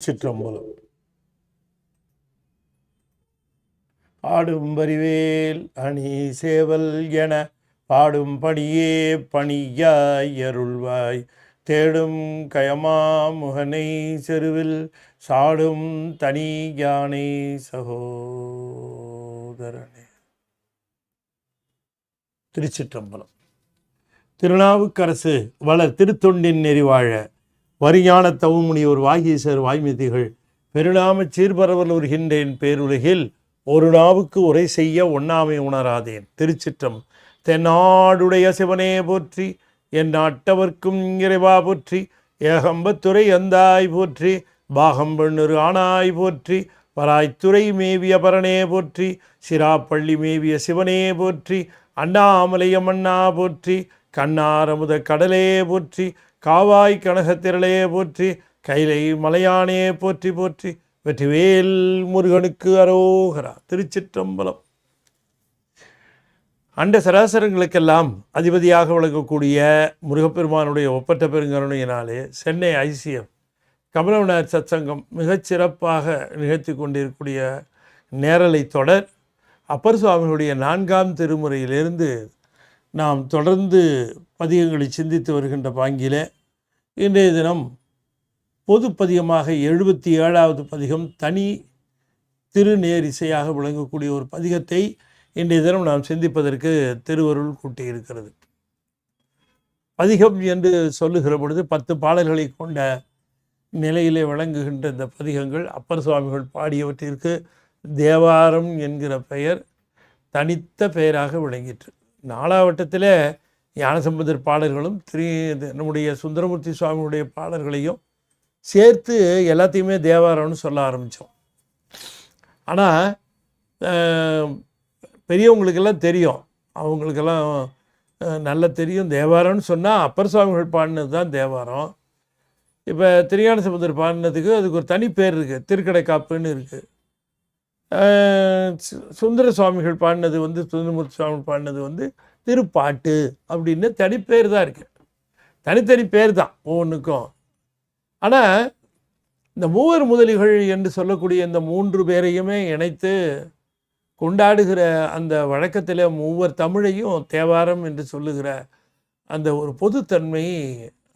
சிற்றம்பலம். ஆடும் வரிவேல் அணி சேவல் என பாடும் பணியே பணியாய் அருள்வாய் தேடும் கயமா முகனை செருவில் சாடும் தனி யானை சகோதரனே. திருச்சிற்றம்பலம். திருநாவுக்கரசு வளர் திருத்தொண்டின் நெறிவாழ வரிஞான தவுமுனியோர் வாகீசர் வாய்மிதிகள் பெருநாமச் சீர்பரவல் உருகின்றேன் பேருலகில் ஒரு நாவுக்கு உரை செய்ய ஒண்ணாமை உணராதேன். திருச்சிற்றம். தென்னாடுடைய சிவனே போற்றி, என் நாட்டவர்க்கும் இறைவா போற்றி, ஏகம்பத்துறை எந்தாய் போற்றி, பாகம்பெண்ணொரு ஆனாய் போற்றி, பராய்த்துறை மேவிய பரனே போற்றி, சிராப்பள்ளி மேவிய சிவனே போற்றி, அண்ணாமலையம் அண்ணா போற்றி, கண்ணாரமுத கடலே போற்றி, காவாய் கனகத்திரளே போற்றி, கைலை மலையானே போற்றி போற்றி, வெற்றிவேல் முருகனுக்கு அரோகரா. திருச்சிற்றம்பலம். அண்ட சராசரங்களுக்கெல்லாம் அதிபதியாக விளங்கக்கூடிய முருகப்பெருமானுடைய ஒப்பற்ற பெருங்கருணையினாலே சென்னை ICF கமலவனார் சத்சங்கம் மிகச்சிறப்பாக நிகழ்த்தி கொண்டிருக்கக்கூடிய நேரலை தொடர் அப்பர் சுவாமிகளுடைய 4ஆம் திருமுறையிலிருந்து நாம் தொடர்ந்து பதிகங்களை சிந்தித்து வருகின்ற பாங்கிலே இன்றைய தினம் பொது பதிகமாக 77வது பதிகம் தனி திருநேரிசையாக விளங்கக்கூடிய ஒரு பதிகத்தை இன்றைய தினம் நாம் சிந்திப்பதற்கு திருவருள் கூட்டியிருக்கிறது. பதிகம் என்று சொல்லுகிற பொழுது 10 பாடல்களை கொண்ட நிலையிலே விளங்குகின்ற இந்த பதிகங்கள் அப்பர் சுவாமிகள் பாடியவற்றிற்கு தேவாரம் என்கிற பெயர் தனித்த பெயராக விளங்கிற்று. 4வட்டத்தில் ஞானசம்பந்தர் பாடல்களும் நம்முடைய சுந்தரமூர்த்தி சுவாமியுடைய பாடல்களையும் சேர்த்து எல்லாத்தையுமே தேவாரம்னு சொல்ல ஆரம்பித்தோம். ஆனால் பெரியவங்களுக்கெல்லாம் தெரியும், அவங்களுக்கெல்லாம் நல்லா தெரியும். தேவாரம்னு சொன்னால் அப்பர் சுவாமிகள் பாடினது தான் தேவாரம். இப்போ திருஞான சம்பந்தர் பாடினதுக்கு அதுக்கு ஒரு தனி பேர் இருக்குது, திருக்கடைக்காப்புன்னு இருக்குது. சுந்தர சுவாமிகள் பாடினது சுந்தரமூர்த்தி சுவாமிகள் பாடினது திருப்பாட்டு அப்படின்னு தனிப்பேர் தான் இருக்குது. தனித்தனி பேர் தான் ஒவ்வொன்றுக்கும். ஆனால் இந்த மூவர் முதலிகள் என்று சொல்லக்கூடிய இந்த 3 பேரையுமே இணைத்து கொண்டாடுகிற அந்த வழக்கத்தில் மூவர் தமிழையும் தேவாரம் என்று சொல்லுகிற அந்த ஒரு பொதுத்தன்மை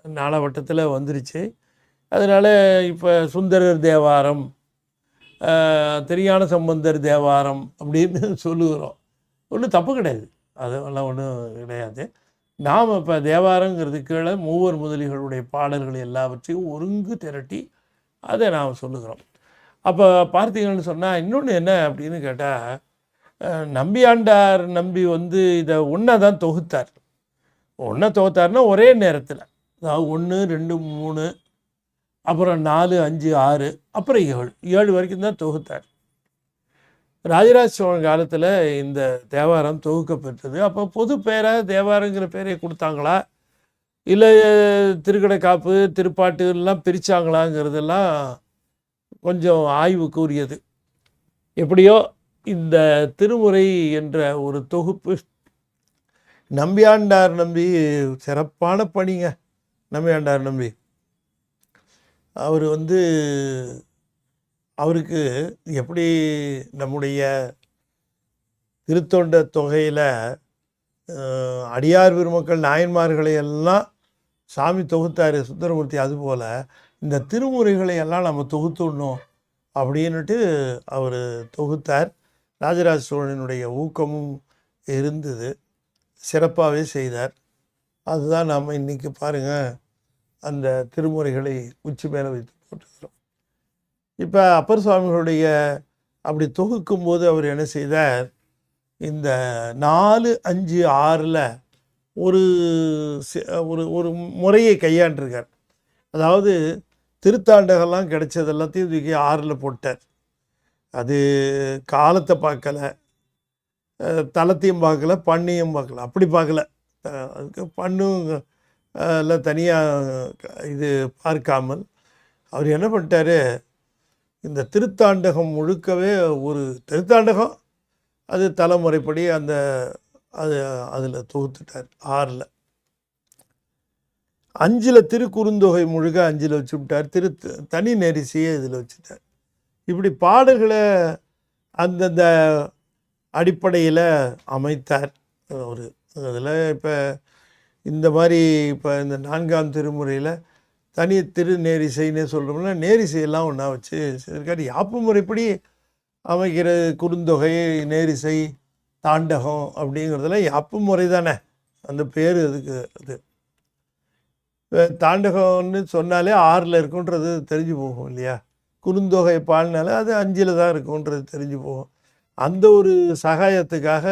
4வட்டத்தில் வந்துருச்சு. அதனால் இப்போ சுந்தரர் தேவாரம், திருஞான சம்பந்தர் தேவாரம் அப்படின்னு சொல்லுகிறோம். ஒன்றும் தப்பு கிடையாது, அதெல்லாம் ஒன்றும் கிடையாது. நாம் இப்போ தேவாரங்கிறது கீழே மூவர் முதலிகளுடைய பாடல்கள் எல்லாவற்றையும் ஒருங்கு திரட்டி அதை நாம் சொல்லுகிறோம். அப்போ பார்த்தீங்கன்னு சொன்னால் இன்னொன்று என்ன அப்படின்னு கேட்டால், நம்பியாண்டார் நம்பி இதை ஒன்றா தான் தொகுத்தார். ஒன்றா தொகுத்தார்னா ஒரே நேரத்தில், அதாவது 1, 2, 3, அப்புறம் 4, 5, 6, அப்புறம் 7 வரைக்கும் தான் தொகுத்தார். ராஜராஜ சோழன் காலத்தில் இந்த தேவாரம் தொகுக்கப்பட்டது. அப்போ பொது பேராக தேவாரங்கிற பேரை கொடுத்தாங்களா, இல்லை திருக்கடைக்காப்பு திருப்பாட்டுலாம் பிரித்தாங்களாங்கிறதெல்லாம் கொஞ்சம் ஆய்வுக்குரியது. எப்படியோ இந்த திருமுறை என்ற ஒரு தொகுப்பு நம்பியாண்டார் நம்பி சிறப்பான பணிங்க. நம்பியாண்டார் நம்பி அவர் அவருக்கு எப்படி நம்முடைய திருத்தொண்ட தொகையில் அடியார் பெருமக்கள் நாயன்மார்களை எல்லாம் சாமி தொகுத்தார் சுந்தரமூர்த்தி, அதுபோல் இந்த திருமுறைகளை எல்லாம் நம்ம தொகுத்துடணும் அப்படின்னுட்டு அவர் தொகுத்தார். ராஜராஜ சோழனுடைய ஊக்கமும் இருந்தது, சிறப்பாகவே செய்தார். அதுதான் நாம் இன்றைக்கி பாருங்கள் அந்த திருமுறைகளை உச்சி மேலே வைத்து போட்டுக்கிறோம். இப்போ அப்பர் சுவாமிகளுடைய அப்படி தொகுக்கும் போது அவர் என்ன செய்தார், இந்த 4, 5, 6ல் ஒரு ஒரு ஒரு முறையை கையாண்டிருக்கார். அதாவது திருத்தாண்டகம்லாம் கிடைச்சது எல்லாத்தையும் தூக்கி 6ல் போட்டார். அது காலத்தை பார்க்கல, தளத்தையும் பார்க்கல, பண்ணியும் பார்க்கல, அப்படி பார்க்கல. அதுக்கு பண்ணும் எல்லாம் தனியாக இது பார்க்காமல் அவர் என்ன பண்ணிட்டாரு, இந்த திருத்தாண்டகம் முழுக்கவே ஒரு திருத்தாண்டகம் அது தலைமுறைப்படி அந்த அதில் தொகுத்துட்டார் 6ல். 5ல் திருக்குறுந்தொகை முழுக்க 5ல் வச்சு விட்டார். தனி நெரிசையை இதில் வச்சுட்டார். இப்படி பாடல்களை அந்தந்த அடிப்படையில் அமைத்தார் ஒரு அதில். இப்போ இந்த மாதிரி இப்போ இந்த 4ஆம் திருமுறையில் தனி நேரிசைன்னு சொல்கிறோம்னா நேரிசையெல்லாம் ஒன்றா வச்சு இருக்காரு. யாப்பு முறைப்படி அமைக்கிற குறுந்தொகை, நேரிசை, தாண்டகம் அப்படிங்கிறதுல யாப்பு முறை தானே அந்த பேர். அதுக்கு அது தாண்டகம்னு சொன்னாலே 6ல் இருக்குன்றது தெரிஞ்சு போகும் இல்லையா. குறுந்தொகை பாடினாலே அது 5ல் தான் இருக்குன்றது தெரிஞ்சு போகும். அந்த ஒரு சகாயத்துக்காக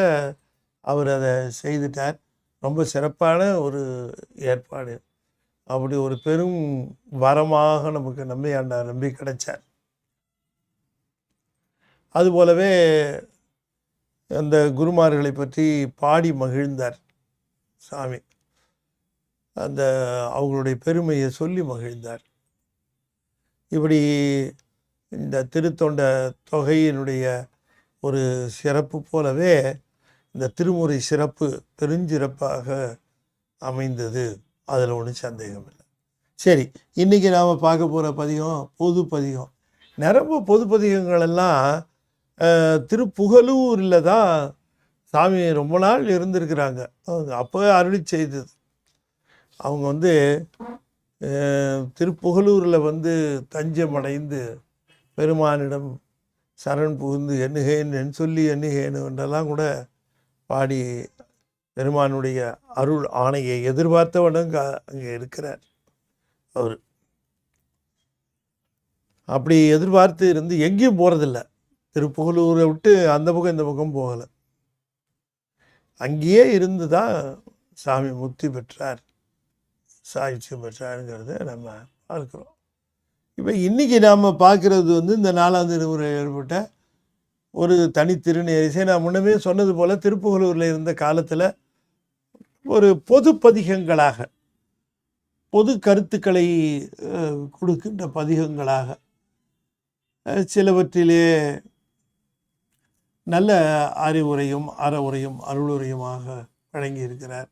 அவர் அதை செய்துட்டார். ரொம்ப சிறப்பான ஒரு ஏற்பாடு. அப்படி ஒரு பெரும் வரமாக நமக்கு நம்பியாண்டார் நம்பி கிடைச்சார். அதுபோலவே அந்த குருமார்களை பற்றி பாடி மகிழ்ந்தார் சாமி. அந்த அவங்களுடைய பெருமையை சொல்லி மகிழ்ந்தார். இப்படி இந்த திருத்தொண்ட தொகையினுடைய ஒரு சிறப்பு போலவே இந்த திருமுறை சிறப்பு பெருஞ்சிறப்பாக அமைந்தது. அதில் ஒன்றும் சந்தேகம் இல்லை. சரி, இன்றைக்கி நாம் பார்க்க போகிற பதிகம் பொது பதிகம். நிரம்ப பொது பதிகங்களெல்லாம் திருப்புகலூரில் தான் சாமி ரொம்ப நாள் இருந்திருக்கிறாங்க. அவங்க அப்போ அருளி செய்தது. அவங்க திருப்புகலூரில் தஞ்சம் அடைந்து பெருமானிடம் சரண் புகுந்து எண்ணுகேன் சொல்லி எண்ணுகேன் என்றெல்லாம் கூட பாடி பெருமானுடைய அருள் ஆணையை எதிர்பார்த்தவனும் அங்கே இருக்கிறார். அவர் அப்படி எதிர்பார்த்து இருந்து எங்கேயும் போகிறதில்ல. திருப்புகலூரை விட்டு அந்த பக்கம் இந்த பக்கம் போகலை. அங்கேயே இருந்து தான் சாமி முக்தி பெற்றார், சாய்ச்சி பெற்றாருங்கிறத நம்ம பார்க்குறோம். இப்போ இன்றைக்கி நாம் பார்க்குறது இந்த 4ஆம் திருமுறை ஏற்பட்ட ஒரு தனி திருநேரிசை. நான் முன்னமே சொன்னது போல் திருப்புகலூரில் இருந்த காலத்தில் ஒரு பொது பதிகங்களாக, பொது கருத்துக்களை கொடுக்கின்ற பதிகங்களாக, சிலவற்றிலே நல்ல அறிவுரையும் அறவுரையும் அருளுரையுமாக வழங்கியிருக்கிறார்.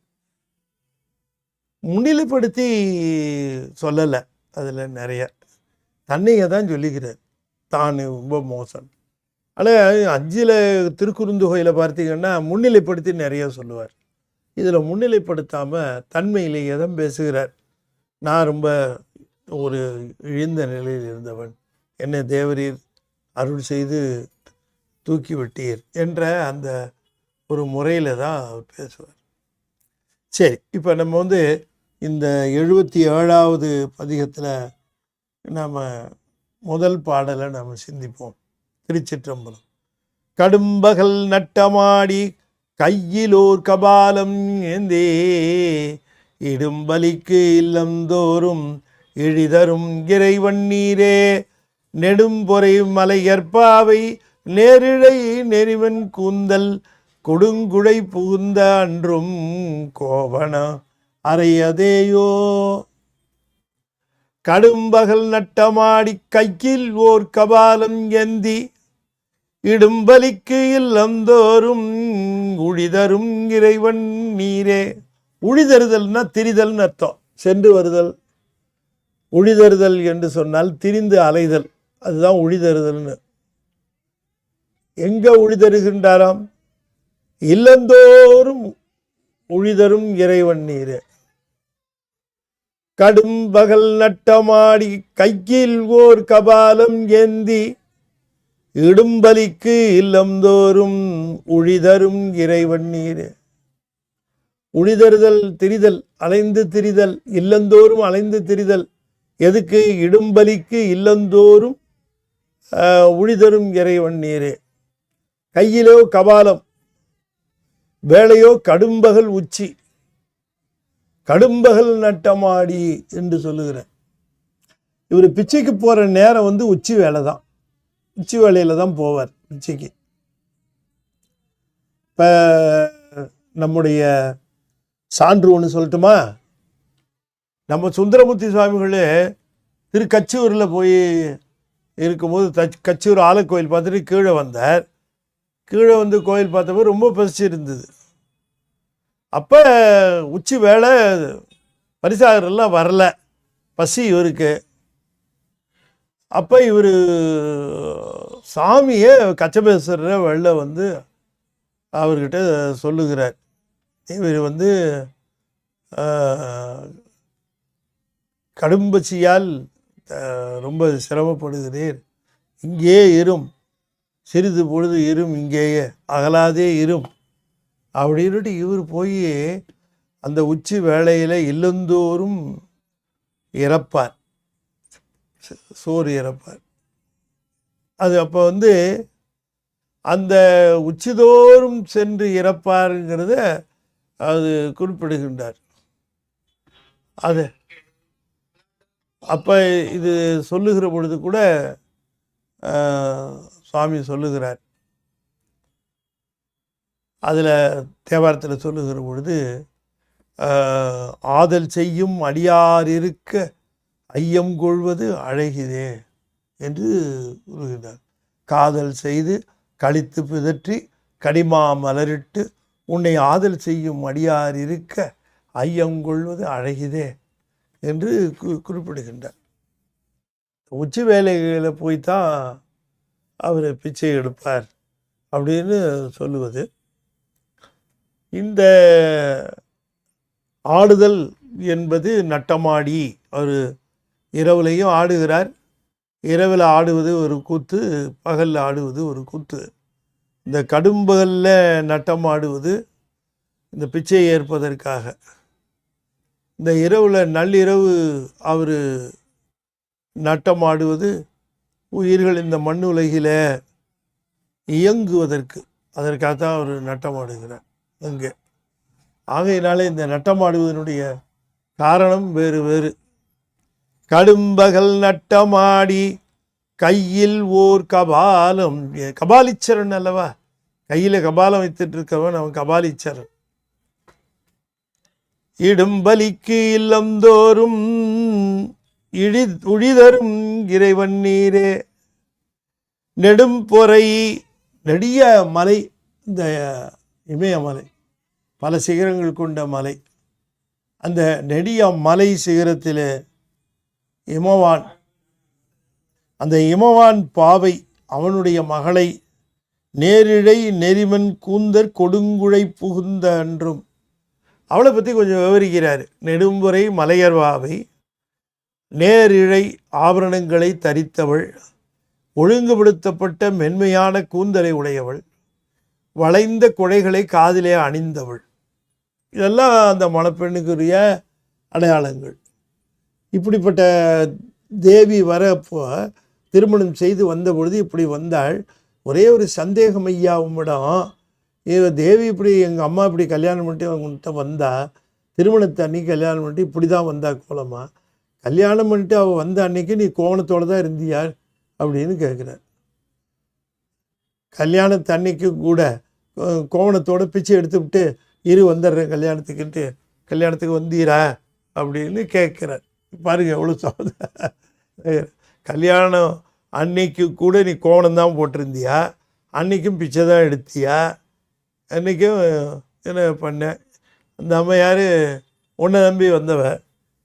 முன்னிலைப்படுத்தி சொல்லலை, அதில் நிறைய தன்னையை தான் சொல்லிக்கிறார், தான் ரொம்ப மோசம். ஆனால் 5ல் திருக்குறுந்தொகையில் பார்த்தீங்கன்னா முன்னிலைப்படுத்தி நிறைய சொல்லுவார். இதில் முன்னிலைப்படுத்தாமல் தன்மையிலே எதம் பேசுகிறார். நான் ரொம்ப ஒரு இழிந்த நிலையில் இருந்தவன், என்னை தேவரீர் அருள் செய்து தூக்கி விட்டீர் என்ற அந்த ஒரு முறையில் தான் அவர் பேசுவார். சரி, இப்போ நம்ம இந்த 77வது பதிகத்தில் நாம் முதல் பாடலை நாம் சிந்திப்போம். திருச்சிற்றம்பலம். கடும்பகல் நட்டமாடி கையிலோர் கபாலம் ஏந்தே இடும்பலிக்கு இல்லந்தோறும் இழிதரும் இறைவன் நீரே நெடும்பொறை மலையற்பாவை நேரிழை நெறிவன் கூந்தல் கொடுங்குழை புகுந்த அன்றும் கோவண அறையதேயோ. கடும்பகல் நட்டமாடி கையில் ஓர் கபாலம் ஏந்தி இடும்பலிக்கு இல்லந்தோறும் உழிதரும் இறைவன் நீரே. உழிதறுதல்னா திரிதல்னு அர்த்தம், சென்று வருதல். உழிதறுதல் என்று சொன்னால் திரிந்து அலைதல், அதுதான் உழிதறுதல்னு. எங்க உழிதருகின்றாராம்? இல்லந்தோறும் உழிதரும் இறைவன் நீரே. கடும்பகல் நட்டமாடி கையில் ஓர் கபாலம் ஏந்தி இடும்பலிக்கு இல்லந்தோறும் உழிதரும் இறைவன் நீரே. உழிதறுதல் திரிதல், அலைந்து திரிதல், இல்லந்தோறும் அலைந்து திரிதல். எதுக்கு? இடும்பலிக்கு இல்லந்தோறும் உழிதரும் இறைவன் நீரே. கையிலோ கபாலம், வேலையோ கடும்பகல் உச்சி, கடும்பகல் நட்டமாடி என்று சொல்லுகிறார். இவர் பிச்சைக்கு போகிற நேரம் உச்சி வேலை தான், உச்சி வேலையில் தான் போவார் பிச்சைக்கு. இப்போ நம்முடைய சான்று ஒன்று சொல்லட்டுமா? நம்ம சுந்தரமூர்த்தி சுவாமிகளே திருக்கச்சூரில் போய் இருக்கும்போது கச்சூர் ஆலக்கோயில் பார்த்துட்டு கீழே வந்தார். கீழே கோயில் பார்த்தப்போ ரொம்ப பசிச்சு இருந்தது. அப்போ உச்சி வேலை பரிசாகரெல்லாம் வரல, பசி இவருக்கு. அப்போ இவர் சாமியை கச்சபேஸ்வரரை வெளில அவர்கிட்ட சொல்லுகிறார். இவர் கடும்பசியால் ரொம்ப சிரமப்படுகிறீர், இங்கே இரும், சிறிது பொழுது இரும், இங்கேயே அகலாதே இரும் அப்படின்ட்டு இவர் போய் அந்த உச்சி வேளையில் இல்லந்தோறும் இறப்பார், சோறு இறப்பார். அது அப்போ அந்த உச்சிதோறும் சென்று இறப்பாருங்கிறத அது குறிப்பிடுகின்றார். அது அப்போ இது சொல்லுகிற பொழுது கூட சுவாமி சொல்லுகிறார். அதில் தேவாரத்தில் சொல்லுகிற பொழுது ஆதல் செய்யும் அடியார் இருக்க ஐயம் கொள்வது அழகிதே என்று கூறுகிறார். காதல் செய்து கழித்து பிதற்றி கடிமா மலரிட்டு உன்னை ஆதல் செய்யும் அடியார் இருக்க ஐயங்கொள்வது அழகிதே என்று குறிப்பிடுகின்றார். உச்சி வேலைகளில் போய்தான் அவர் பிச்சை எடுப்பார் அப்படின்னு சொல்லுவது. இந்த ஆடுதல் என்பது நட்டமாடி, அவர் இரவுலையும் ஆடுகிறார். இரவில் ஆடுவது ஒரு கூத்து, பகலில் ஆடுவது ஒரு கூத்து. இந்த கடும்பகலில் நட்டம் ஆடுவது இந்த பிச்சை ஏற்பதற்காக. இந்த இரவில் நள்ளிரவு அவர் நட்டம் ஆடுவது உயிர்கள் இந்த மண் உலகில் இயங்குவதற்கு, அதற்காகத்தான் அவர் நட்டம் ஆடுகிறார் அங்கே. ஆகையினாலே இந்த நட்டம் ஆடுவதனுடைய காரணம் வேறு வேறு. கடும்பகல் நட்டமாடி கையில் ஓர் கபாலம், கபாலீச்சரன் அல்லவா, கையில் கபாலம் வைத்துட்டு இருக்கவன் அவன் கபாலீச்சரன். இடும்பலிக்கு இல்லந்தோறும் உழிதரும் இறைவன் நீரே. நெடும் பொறை, நெடிய மலை, இந்த இமயமலை பல சிகரங்கள் கொண்ட மலை. அந்த நெடிய மலை சிகரத்தில் இமவான், அந்த இமவான் பாவை அவனுடைய மகளை நேரிழை நெறிமன் கூந்தற் கொடுங்குழை புகுந்த அன்றும், அவளை பற்றி கொஞ்சம் விவரிக்கிறார். நெடும்புரை மலையர்வாவை, நேரிழை ஆபரணங்களை தரித்தவள், ஒழுங்குபடுத்தப்பட்ட மென்மையான கூந்தலை உடையவள், வளைந்த குழைகளை காதிலே அணிந்தவள். இதெல்லாம் அந்த மணப்பெண்ணுக்குரிய அடையாளங்கள். இப்படிப்பட்ட தேவி வரப்போ திருமணம் செய்து வந்த பொழுது இப்படி வந்தாள். ஒரே ஒரு சந்தேகம் ஐயா உம்மிடம், தேவி இப்படி எங்கள் அம்மா இப்படி கல்யாணம் பண்ணிட்டு அவங்கள்ட்ட வந்தா, திருமணத்தை அன்னைக்கு கல்யாணம் பண்ணிட்டு இப்படி தான் வந்தா கோலமா, கல்யாணம் பண்ணிட்டு அவள் வந்த அன்னைக்கு நீ கோவணத்தோடு தான் இருந்தியா அப்படின்னு கேட்குறார். கல்யாணத்து அன்னைக்கு கூட கோவணத்தோடு பிச்சை எடுத்து விட்டு வந்துடுறேன் கல்யாணத்துக்கு வந்தீரா அப்படின்னு கேட்குறார். பாருங்க எவ்வளோ சோத. கல்யாணம் அன்னைக்கு கூட நீ கோவணம் தான் போட்டிருந்தியா, அன்றைக்கும் பிச்சை தான் எடுத்தியா, அன்றைக்கும் என்ன பண்ண? அந்த அம்மா யார்? உன்னை நம்பி வந்தவ,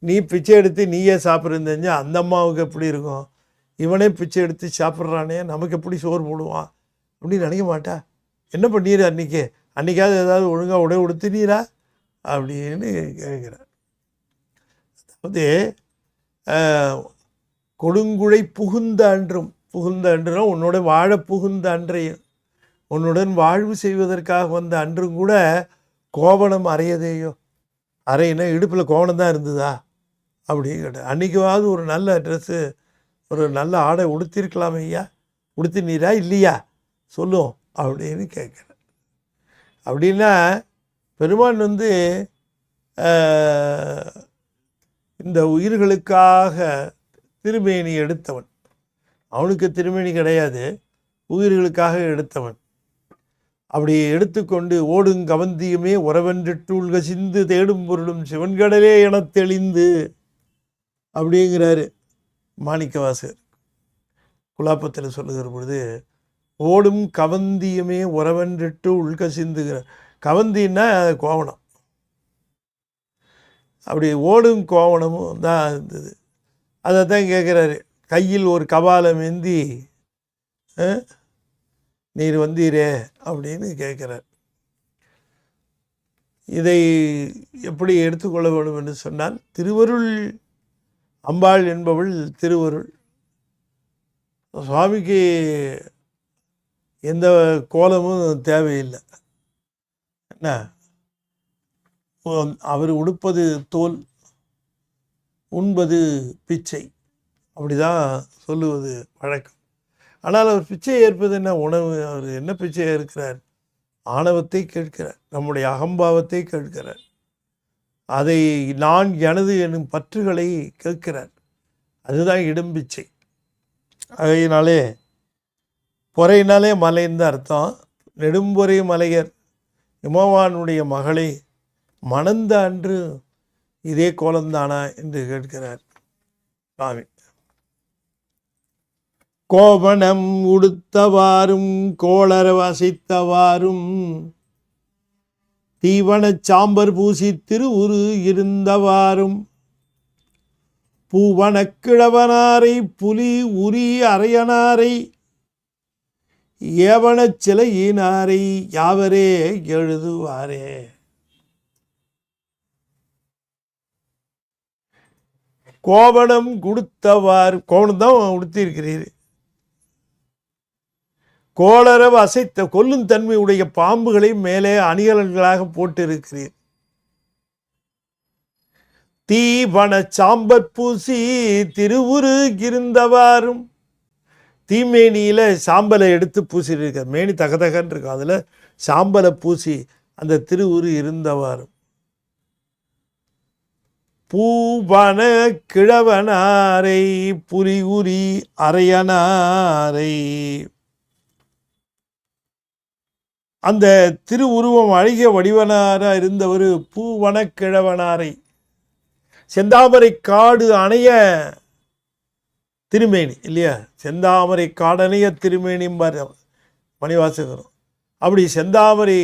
நீ பிச்சை எடுத்து நீயே சாப்பிட்ருந்தா அந்த அம்மாவுக்கு எப்படி இருக்கும்? இவனே பிச்சை எடுத்து சாப்பிட்றானே, நமக்கு எப்படி சோறு போடுவான் அப்படின்னு நினைக்க மாட்டா? என்ன பண்ணீர் அன்றைக்காவது ஏதாவது ஒழுங்காக உடை உடுத்தினீரா அப்படின்னு கேட்குறார். அதாவது கொடுங்குழை புகுந்த அன்றும், புகுந்த அன்றுனா உன்னோட வாழ புகுந்த அன்றையும், உன்னுடன் வாழ்வு செய்வதற்காக வந்த அன்றும் கூட கோவணம் அறையதேயோ, அறையினா இடுப்பில் கோவணம் தான் இருந்ததா அப்படின்னு கேட்டேன். அன்றைக்குவாவது ஒரு நல்ல ட்ரெஸ்ஸு, ஒரு நல்ல ஆடை உடுத்திருக்கலாமே ஐயா, உடுத்தினீரா இல்லையா சொல்லும் அப்படின்னு கேட்குறேன். அப்படின்னா பெருமான் வந்து இந்த உயிர்களுக்காக திருமேனி எடுத்தவன். அவனுக்கு திருமேனி கிடையாது, உயிர்களுக்காக எடுத்தவன். அப்படி எடுத்துக்கொண்டு ஓடும் கவந்தியுமே உறவென்றிட்டு உள்கசிந்து தேடும் பொருளும் சிவன்கடலே என தெளிந்து அப்படிங்கிறாரு மாணிக்கவாசகர் குலாப்பத்தில் சொல்லுகிற பொழுது. ஓடும் கவந்தியுமே உறவென்றிட்டு உள்கசிந்துங்கிற, கவந்தின்னா கோவணம். அப்படி ஓடும் கோவணமும் தான் இருந்தது. அதை தான் கேட்குறாரு, கையில் ஒரு கபாலம் ஏந்தி நீர் வந்தீரே அப்படின்னு கேட்குறார். இதை எப்படி எடுத்துக்கொள்ள வேண்டும் என்று சொன்னால், திருவருள் அம்பாள் என்பவள் திருவருள். சுவாமிக்கு எந்த கோலமும் தேவையில்லை. என்ன, அவர் உடுப்பது தோல், உண்பது பிச்சை, அப்படிதான் சொல்லுவது வழக்கம். ஆனால் அவர் பிச்சை ஏற்பது என்ன உணவு? அவர் என்ன பிச்சையாக இருக்கிறார்? ஆணவத்தை கேட்கிறார், நம்முடைய அகம்பாவத்தை கேட்கிறார், அதை நான் எனது என்னும் பற்றுகளை கேட்கிறார். அதுதான் இடும் பிச்சை. ஆகையினாலே பொறையினாலே மலைன்னு அர்த்தம். நெடும்பொறை மலையர் இமவானுடைய மகளை மணந்த அன்று இதே கோலந்தானா என்று கேட்கிறார் சுவாமி. கோவணம் உடுத்தவாறும் கோளர வசித்தவாறும் தீவனச் சாம்பர் பூசி திருவுரு இருந்தவாறும் பூவனக் கிழவனாரை புலி உரி அரையனாரை ஏவனச் சிலையினாரை யாவரே எழுதுவாரே. கோவணம் கொடுத்தவாறு, கோவணம் தான் உடுத்திருக்கிறீர், கோளரவ அசைத்த கொல்லும் தன்மையுடைய பாம்புகளை மேலே அணிகலன்களாக போட்டிருக்கிறீர். தீவன சாம்பற் பூசி திருவுரு இருந்தவாறும், தீமேனியில் சாம்பலை எடுத்து பூசிருக்க, மேனி தகதகன்னு இருக்கும், அதில் சாம்பலை பூசி அந்த திருவுரு இருந்தவாறும் பூவன கிழவனாரை புலி உரி அரையனாரை, அந்த திருவுருவம் அழகிய வடிவனாராக இருந்தவர் பூவன கிழவனாரை, செந்தாமரை காடு அணைய திருமேனி இல்லையா, செந்தாமரை காடணைய திருமேனிம்பார் மணிவாசகரும். அப்படி செந்தாமரை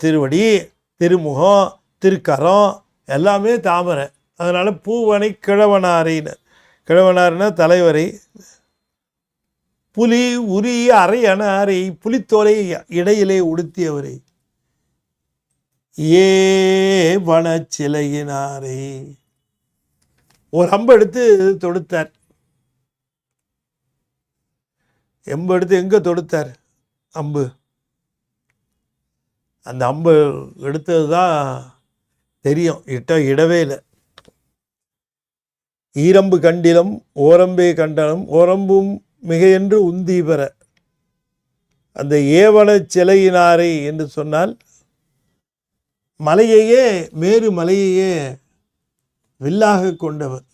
திருவடி, திருமுகம், திருக்கரம் எல்லாமே தாமரை. அதனால் பூவனை கிழவனாரைன்னு, கிழவனார்னா தலைவரை, புலி உரி அரையனாரை புலித்தோலை இடையிலே உடுத்தியவரை, ஏ வன சிலையினாரை ஒரு அம்பு எடுத்து தொடுத்தார். எம்பு எடுத்து எங்கே தொடுத்தார்? அம்பு. அந்த அம்பு எடுத்தது தான் தெரியும், இடவே இல்லை. ஈரம்பு கண்டிலம் ஓரம்பே கண்டனம் ஓரம்பும் மிகையென்று உந்தி பெற, அந்த ஏவன சிலையினாரை என்று சொன்னால் மலையையே, மேரு மலையையே வில்லாக கொண்டவர்.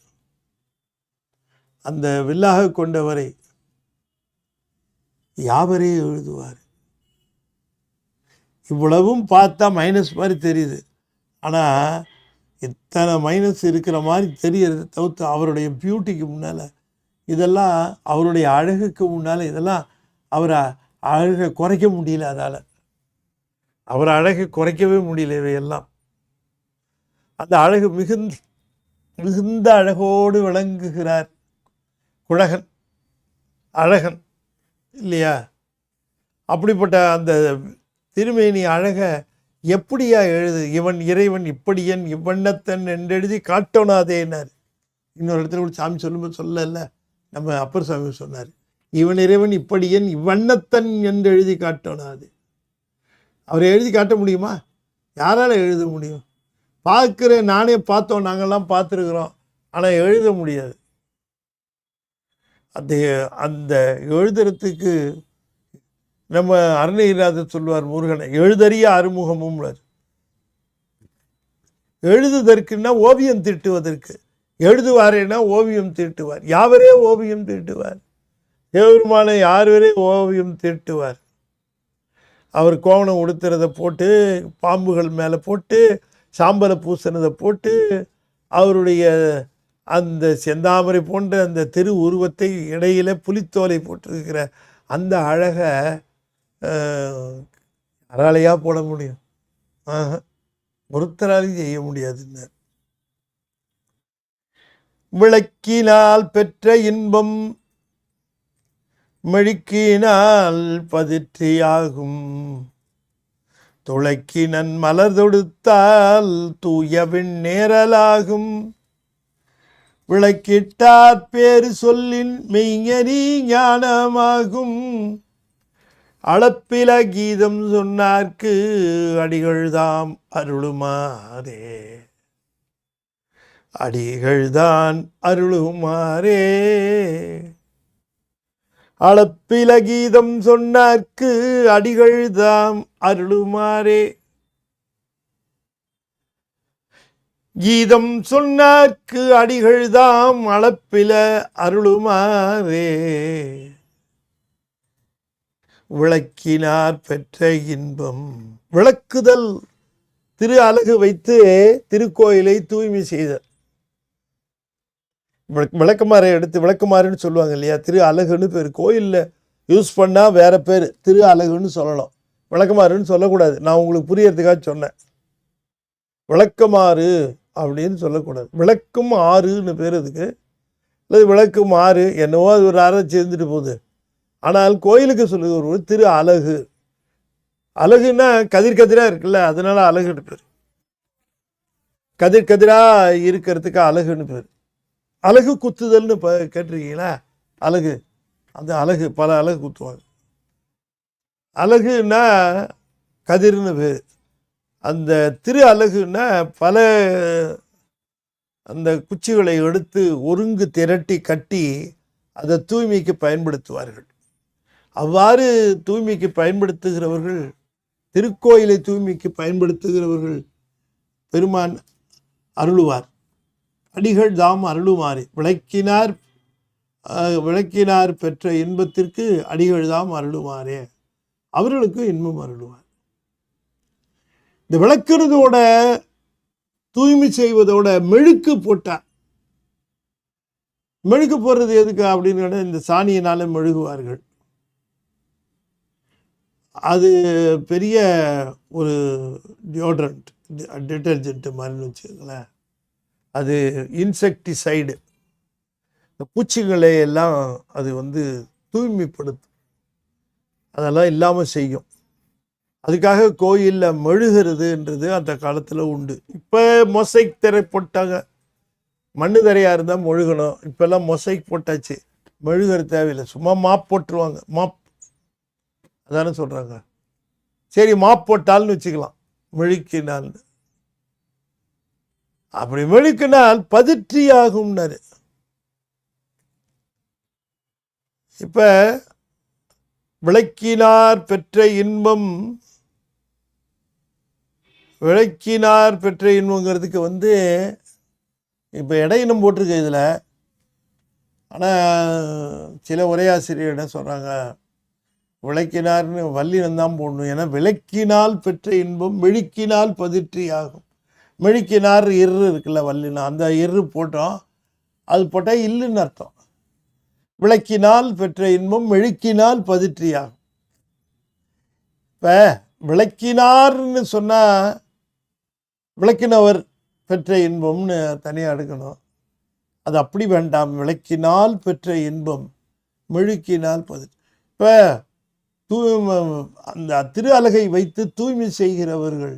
அந்த வில்லாக கொண்டவரை யாவரே எழுதுவார். இவ்வளவும் பார்த்தா மைனஸ் மாதிரி தெரியுது, ஆனால் இத்தனை மைனஸ் இருக்கிற மாதிரி தெரியறது தவிர்த்து அவருடைய பியூட்டிக்கு முன்னால், இதெல்லாம் அவருடைய அழகுக்கு முன்னால், இதெல்லாம் அவரை அழகை குறைக்க முடியல. அதால் அவர் அழகை குறைக்கவே முடியல. இவையெல்லாம் அந்த அழகு மிகுந்த அழகோடு விளங்குகிறார் குழகன், அழகன் இல்லையா? அப்படிப்பட்ட அந்த திருமேனி அழக எப்படியா எழுது? இவன் இறைவன் இப்படியன் இவ்வண்ணத்தன் என்றெழுதி காட்டோனாதேனார். இன்னொரு இடத்துல கூட சாமி சொல்லும்போது சொல்லல, நம்ம அப்பர் சாமி சொன்னார், இவன் இறைவன் இப்படியன் இவ்வண்ணத்தன் என்று எழுதி காட்டோனாது. அவரை எழுதி காட்ட முடியுமா? யாரால் எழுத முடியும்? பார்க்குறேன், நானே பார்த்தோம், நாங்கள்லாம் பார்த்துருக்குறோம். ஆனால் எழுத முடியாது. அந்த அந்த எழுதுறதுக்கு நம்ம அருணகிரிநாதர் சொல்லுவார் முருகனை, எழுதறிய அறுமுகமும். எழுதுதற்குன்னா ஓவியம் தீட்டுவதற்கு, எழுதுவாரேன்னா ஓவியம் தீட்டுவார். யாவரே ஓவியம் தீட்டுவார்? தேவருமான யாவரே ஓவியம் தீட்டுவார்? அவர் கோவணம் உடுத்துறதை போட்டு, பாம்புகள் மேலே போட்டு, சாம்பலை பூசினதை போட்டு, அவருடைய அந்த செந்தாமரை போன்ற அந்த திரு உருவத்தை இடையில புலித்தோலை போட்டிருக்கிற அந்த அழகை யாராலையா போட முடியும்? ஒருத்தராலையும் செய்ய முடியாதுன்னு. விளக்கினால் பெற்ற இன்பம் மெழுக்கினால் பதிற்றியாகும், துளக்கினன் மலர் தொடுத்தால் தூயவின் நேரலாகும், விளக்கிட்டார் பேரு சொல்லின் மெய்ஞனி ஞானமாகும், அளப்பில கீதம் சொன்னார்க்கு அடிகள்தாம் அருளுமாறே, அடிகள்தான் அருளுமாறே, அளப்பில கீதம் சொன்னார்க்கு அடிகள்தாம் அருளுமாறே, கீதம் சொன்னார்க்கு அடிகள்தாம் அளப்பில அருளுமாறே, விளக்கினார் பெற்ற இன்பம். விளக்குதல், திரு அலகு வைத்து திருக்கோயிலை தூய்மை செய்தல். விளக்குமாறை எடுத்து, விளக்குமாறுன்னு சொல்லுவாங்க இல்லையா, திரு அலகுன்னு பேர். கோயிலில் யூஸ் பண்ணால் வேற பேர், திரு அலகுன்னு சொல்லலாம், விளக்குமாறுன்னு சொல்லக்கூடாது. நான் உங்களுக்கு புரியறதுக்காக சொன்னேன். விளக்கமாறு அப்படின்னு சொல்லக்கூடாது, விளக்கும் ஆறுன்னு பேர் அதுக்கு, அல்லது விளக்கும் ஆறு, என்னவோ அது ஒரு அரை சேர்ந்துட்டு போகுது. ஆனால் கோயிலுக்கு சொல்லுகிற ஒரு திரு அலகு. அலகுன்னா கதிர் கதிராக இருக்குல்ல, அதனால அலகுன்னு பேர். கதிர் கதிராக இருக்கிறதுக்கு அலகுன்னு பேர். அலகு குத்துதல்னு கேட்டிருக்கீங்களா? அலகு, அந்த அலகு பல அலகு குத்துவாங்க. அலகுன்னா கதிர்னு பேர். அந்த திரு அலகுன்னா பல அந்த குச்சிகளை எடுத்து ஒருங்கு திரட்டி கட்டி அதை தூய்மைக்கு பயன்படுத்துவார்கள். அவ்வாறு தூய்மைக்கு பயன்படுத்துகிறவர்கள், திருக்கோயிலை தூய்மைக்கு பயன்படுத்துகிறவர்கள் பெருமான் அருளுவார். அடிகள் தாம் அருளுமாறு, விளக்கினார் பெற்ற இன்பத்திற்கு அடிகள் தாம் அருளுமாறே, அவர்களுக்கு இன்பம் அருளுவார். இந்த விளக்குறதோட தூய்மை செய்வதோட மெழுக்கு போட்டார். மெழுகு போடுறது எதுக்கு அப்படின்னு, இந்த சாணியினால மெழுகுவார்கள். அது பெரிய ஒரு டியோட்ரண்ட், டிட்டர்ஜென்ட் மாதிரின்னு வச்சுக்கோங்களேன். அது இன்செக்டிசைடு, இந்த பூச்சிகளை எல்லாம் அது தூய்மைப்படுத்தும், அதெல்லாம் இல்லாமல் செய்யும். அதுக்காக கோயிலில் மெழுகிறதுன்றது அந்த காலத்தில் உண்டு. இப்போ மொசைக் திரை போட்டாங்க, மண்ணு தரையாக இருந்தால் மெழுகணும். இப்போல்லாம் மொசைக் போட்டாச்சு, மெழுகிற தேவையில்லை, சும்மா மாப் போட்டுருவாங்க. மாப் அதானே சொல்கிறாங்க. சரி, மாப் போட்டால்னு வச்சுக்கலாம், மெழுக்கினால். அப்படி மெழுக்கினால் பதிற்றி ஆகும்னாரு. இப்போ விளக்கினார் பெற்ற இன்பம், விளக்கினார் பெற்ற இன்பங்கிறதுக்கு இப்போ இடையினம் போட்டிருக்கு இதில். ஆனால் சில உரையாசிரியர் என்ன சொல்கிறாங்க, விளக்கினார்னு வல்லினம்தான் போடணும். ஏன்னா விளக்கினால் பெற்ற இன்பம் மெழுக்கினால் பதிற்றி ஆகும். மெழுக்கினார் இரு இருக்குல்ல, வல்லினா, அந்த இரு போட்டோம், அது போட்டால் இல்லுன்னு அர்த்தம். விளக்கினால் பெற்ற இன்பம் மெழுக்கினால் பதிற்றி ஆகும். இப்போ விளக்கினார்னு சொன்னால் விளக்கினவர் பெற்ற இன்பம்னு தனியாக எடுக்கணும். அது அப்படி வேண்டாம். விளக்கினால் பெற்ற இன்பம் மெழுக்கினால் பதிற்று. இப்போ அந்த திரு அலகை வைத்து தூய்மை செய்கிறவர்கள்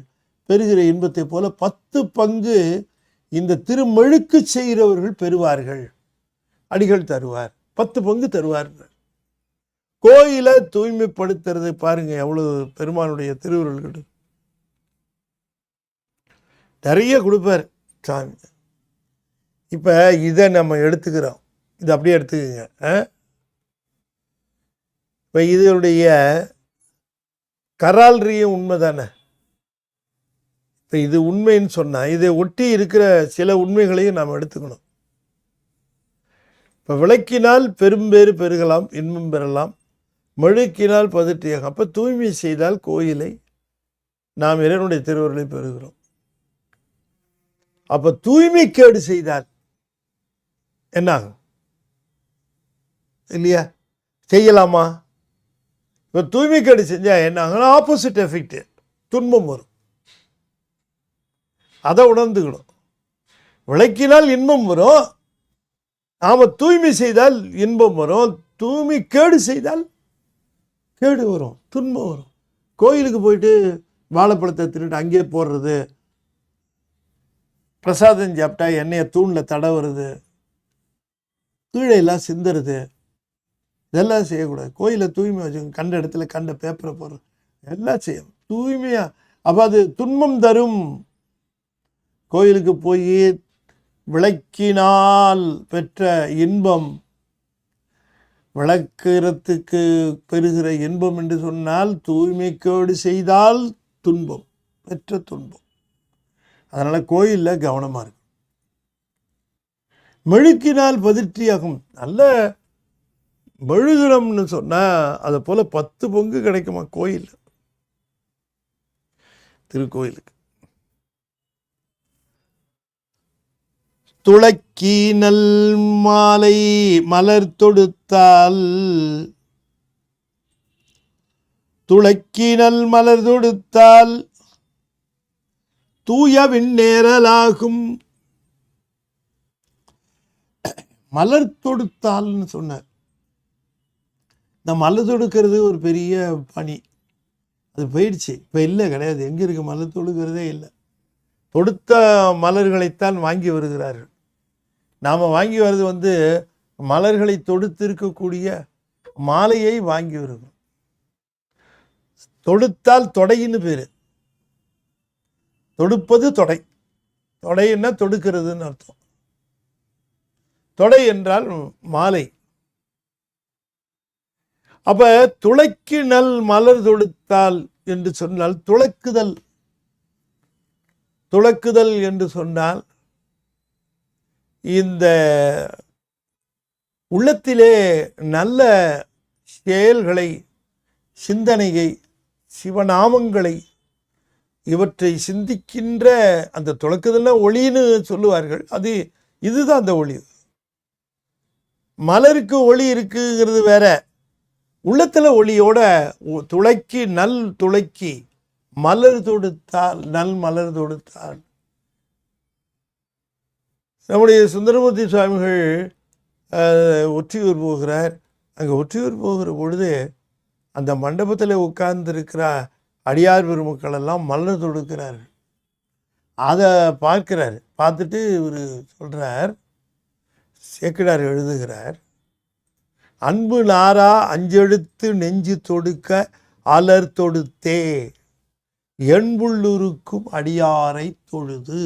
பெறுகிற இன்பத்தை போல 10 பங்கு இந்த திருமெழுக்கு செய்கிறவர்கள் பெறுவார்கள். அடிகள் தருவார், 10 பங்கு தருவார். கோயிலை தூய்மைப்படுத்துறது பாருங்க, எவ்வளவு பெருமானுடைய திருவுருள்கள். நிறைய கொடுப்பார் சாமி. இப்போ இதை நம்ம எடுத்துக்கிறோம், இதை அப்படியே எடுத்துக்கோங்க. இப்போ இதனுடைய கரால்ரியும் உண்மை தானே. இப்போ இது உண்மைன்னு சொன்னால் இதை ஒட்டி இருக்கிற சில உண்மைகளையும் நாம் எடுத்துக்கணும். இப்போ விளக்கினால் பெரும்பேறு பெருகலாம், இன்பம் பெறலாம், மெழுக்கினால் பதற்றியாகும். அப்போ தூய்மை செய்தால் கோயிலை நாம் இறைவனுடைய திருவருளை பெறுகிறோம். அப்போ தூய்மைக்கேடு செய்தால் என்ன ஆகும் இல்லையா? செய்யலாமா? இப்போ தூய்மைக்கேடு செஞ்சால் என்ன ஆகும்? ஆப்போசிட் எஃபெக்ட், துன்பம் வரும். அதை உணர்ந்துக்கணும். விளக்கினால் இன்பம் வரும், நாம் தூய்மை செய்தால் இன்பம் வரும். தூய்மை கேடு செய்தால் கேடு வரும், துன்பம் வரும். கோயிலுக்கு போயிட்டு வாழைப்பழத்தை திருட்டு அங்கேயே போடுறது, பிரசாதம் சாப்பிட்டா எண்ணெயை தூணில் தடவுறது, கீழே எல்லாம் சிந்துறது, இதெல்லாம் செய்யக்கூடாது. கோயிலை தூய்மை வச்சுக்கணும். கண்ட இடத்துல கண்ட பேப்பரை போடுறது எல்லாம் செய்யணும் தூய்மையாக. அப்போ அது துன்பம் தரும். கோயிலுக்கு போய் விளக்கினால் பெற்ற இன்பம், விளக்கிறதுக்கு பெறுகிற இன்பம் என்று சொன்னால் தூய்மைக்கேடு செய்தால் துன்பம், பெற்ற துன்பம். அதனால் கோயிலில் கவனமாக இருக்கும். மெழுக்கினால் பதிர்ச்சியாகும். நல்ல மெழுகிறோம்னு சொன்னால் அதை போல் 10 பங்கு கிடைக்குமா கோயில், திருக்கோயிலுக்கு. துளக்கி நல் மாலை மலர் தொடுத்தால், துளக்கி நல் மலர் தொடுத்தால் தூய விண்ணேறலாகும். மலர் தொடுத்தால்னு சொன்னார். இந்த மலர் தொடுக்கிறது ஒரு பெரிய பணி, அது போயிடுச்சு. இப்போ இல்லை, கிடையாது. எங்கே இருக்கு மலர் தொடுக்கிறதே இல்லை. தொடுத்த மலர்களைத்தான் வாங்கி வருகிறார்கள். நாம் வாங்கி வர்றது மலர்களை தொடுத்து இருக்கக்கூடிய மாலையை வாங்கி வருகிறோம். தொடுத்தால் தொடைன்னு பேர். தொடுப்பது தொடை, தொடைன்னா தொடுக்கிறதுன்னு அர்த்தம். தொடை என்றால் மாலை. அப்ப துளைக்கு நல் மலர் தொடுத்தால் என்று சொன்னால் துளக்குதல். துளக்குதல் என்று சொன்னால் இந்த உள்ளத்திலே நல்ல செயல்களை, சிந்தனையை, சிவநாமங்களை இவற்றை சிந்திக்கின்ற அந்த துளக்குதல்னா ஒளின்னு சொல்லுவார்கள். இதுதான் அந்த ஒளி. மலருக்கு ஒளி இருக்குங்கிறது வேற, உள்ளத்துல ஒளியோட துளக்கி நல் துளக்கி மலர் தொடுத்தால், நல் மலர் தொடுத்தால். நம்முடைய சுந்தரமூர்த்தி சுவாமிகள் ஒற்றியூர் போகிறார். அங்கே ஒற்றியூர் போகிற பொழுது அந்த மண்டபத்தில் உட்கார்ந்துருக்கிற அடியார் பெருமக்கள் எல்லாம் மலர் தொடுக்கிறார்கள். அதை பார்க்கிறார். பார்த்துட்டு இவர் சொல்கிறார், சேக்கிழார் எழுதுகிறார், அன்பு நாரா அஞ்செழுத்து நெஞ்சு தொடுக்க அலர் தொடுத்தே என்புள்ளுருக்கும் அடியாரை தொழுது.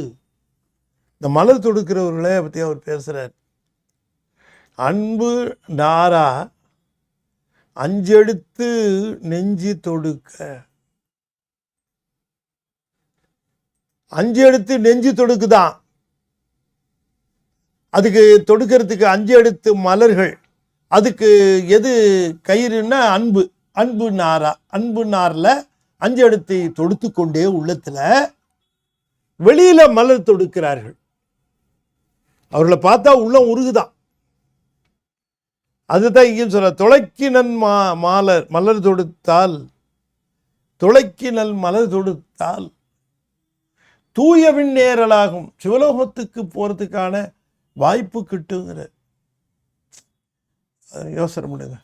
இந்த மலர் தொடுக்கிறவர்களை பற்றி அவர் பேசுகிறார். அன்பு நாரா அஞ்செழுத்து நெஞ்சு தொடுக்க, 5 எழுத்து நெஞ்சு தொடுக்குதான். அதுக்கு தொடுக்கிறதுக்கு 5 எழுத்து மலர்கள். அதுக்கு எது கயிறுன்னா அன்பு. அன்பு நாரா, அன்பு நாரில் 5 எழுத்தை தொடுத்து கொண்டே உள்ளத்துல வெளியில மலர் தொடுக்கிறார்கள். அவர்களை பார்த்தா உள்ளம் உருகுதான். அதுதான் இங்கேயும் சொல்ற, துளைக்கினன் மாலர் மலர் தொடுத்தால், துளைக்கினல் மலர் தொடுத்தால் தூய விண்ணேறலாகும். சிவலோகத்துக்கு போறதுக்கான வாய்ப்பு கிட்டுங்கிற யோசனை பண்ணுங்க.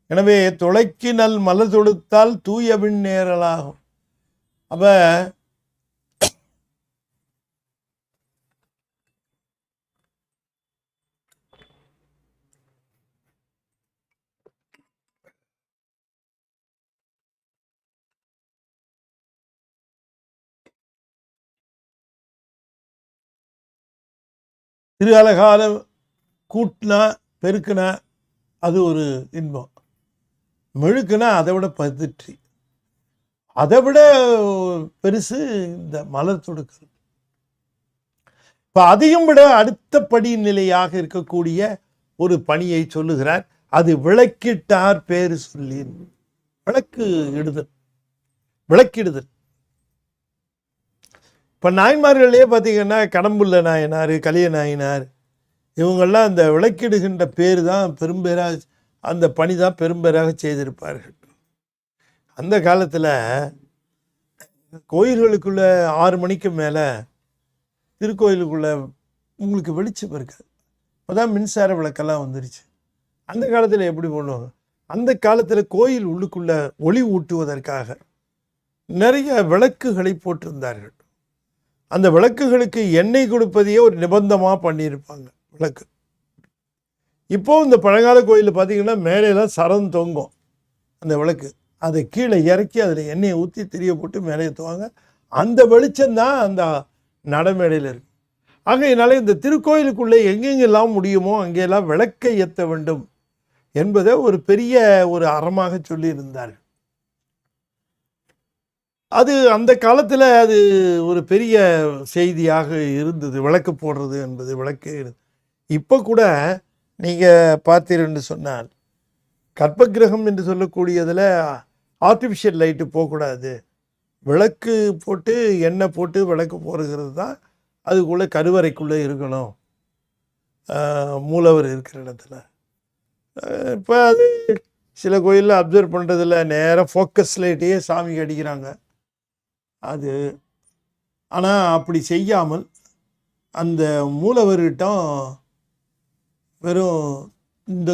எனவே துளைக்கினல் மலர் தொடுத்தால் தூய விண்ணேறலாகும். அப்ப திருஅலகால கூட்டினா பெருக்குனா அது ஒரு இன்பம், மெழுக்குனா அதை விட பதிற்றி, அதை விட பெருசு இந்த மலர் தொடுக்கிறது. இப்போ அதையும் விட அடுத்த படி நிலையாக இருக்கக்கூடிய ஒரு பணியை சொல்லுகிறார். அது விளக்கிட்டார் பேரு சொல்லி, விளக்கு இடுதல், விளக்கிடுதல். இப்போ நாயன்மார்களே பார்த்தீங்கன்னா கடம்புள்ள நாயனார், கலிய நாயனார், இவங்கெல்லாம் அந்த விளக்கிடுகின்ற பேர் தான் பெரும்பேராக, அந்த பணி தான் பெரும்பேராக செய்திருப்பார்கள். அந்த காலத்தில் கோயில்களுக்குள்ள 6 மணிக்கு மேலே திருக்கோயிலுக்குள்ள உங்களுக்கு வெளிச்சம் இருக்காது. அப்போதான் மின்சார விளக்கெல்லாம் வந்துருச்சு. அந்த காலத்தில் எப்படி பண்ணுவாங்க, அந்த காலத்தில் கோயில் உள்ளுக்குள்ள ஒளி ஊட்டுவதற்காக நிறைய விளக்குகளை போட்டிருந்தார்கள். அந்த விளக்குகளுக்கு எண்ணெய் கொடுப்பதையே ஒரு நிபந்தமாக பண்ணியிருப்பாங்க விளக்கு. இப்போ இந்த பழங்கால கோயிலில் பார்த்தீங்கன்னா மேலேலாம் சரம் தொங்கும் அந்த விளக்கு, அதை கீழே இறக்கி அதில் எண்ணெயை ஊற்றி திரிய போட்டு மேலே ஏற்றுவாங்க. அந்த வெளிச்சம்தான் அந்த நடைமேடையில் இருக்கு. ஆகையினால இந்த திருக்கோயிலுக்குள்ளே எங்கெங்கெல்லாம் முடியுமோ அங்கெல்லாம் விளக்கை ஏற்ற வேண்டும் என்பதை ஒரு பெரிய ஒரு அறமாக சொல்லியிருந்தார்கள். அது அந்த காலத்தில் அது ஒரு பெரிய செய்தியாக இருந்தது, விளக்கு போடுறது என்பது. விளக்கு இப்போ கூட நீங்கள் பார்த்தீர்கள் சொன்னால் கற்பகிரகம் என்று சொல்லக்கூடியதில் ஆர்டிஃபிஷியல் லைட்டு போகக்கூடாது, விளக்கு போட்டு எண்ணெய் போட்டு விளக்கு போடுகிறது தான் அதுக்குள்ளே கருவறைக்குள்ளே இருக்கணும், மூலவர் இருக்கிற இடத்துல. இப்போ அது சில கோயிலில் அப்சர்வ் பண்ணுறதில்ல, நேராக ஃபோக்கஸ் லைட்டையே சாமிக்கு அடிக்கிறாங்க அது. ஆனால் அப்படி செய்யாமல் அந்த மூலவர்கிட்டம் வெறும் இந்த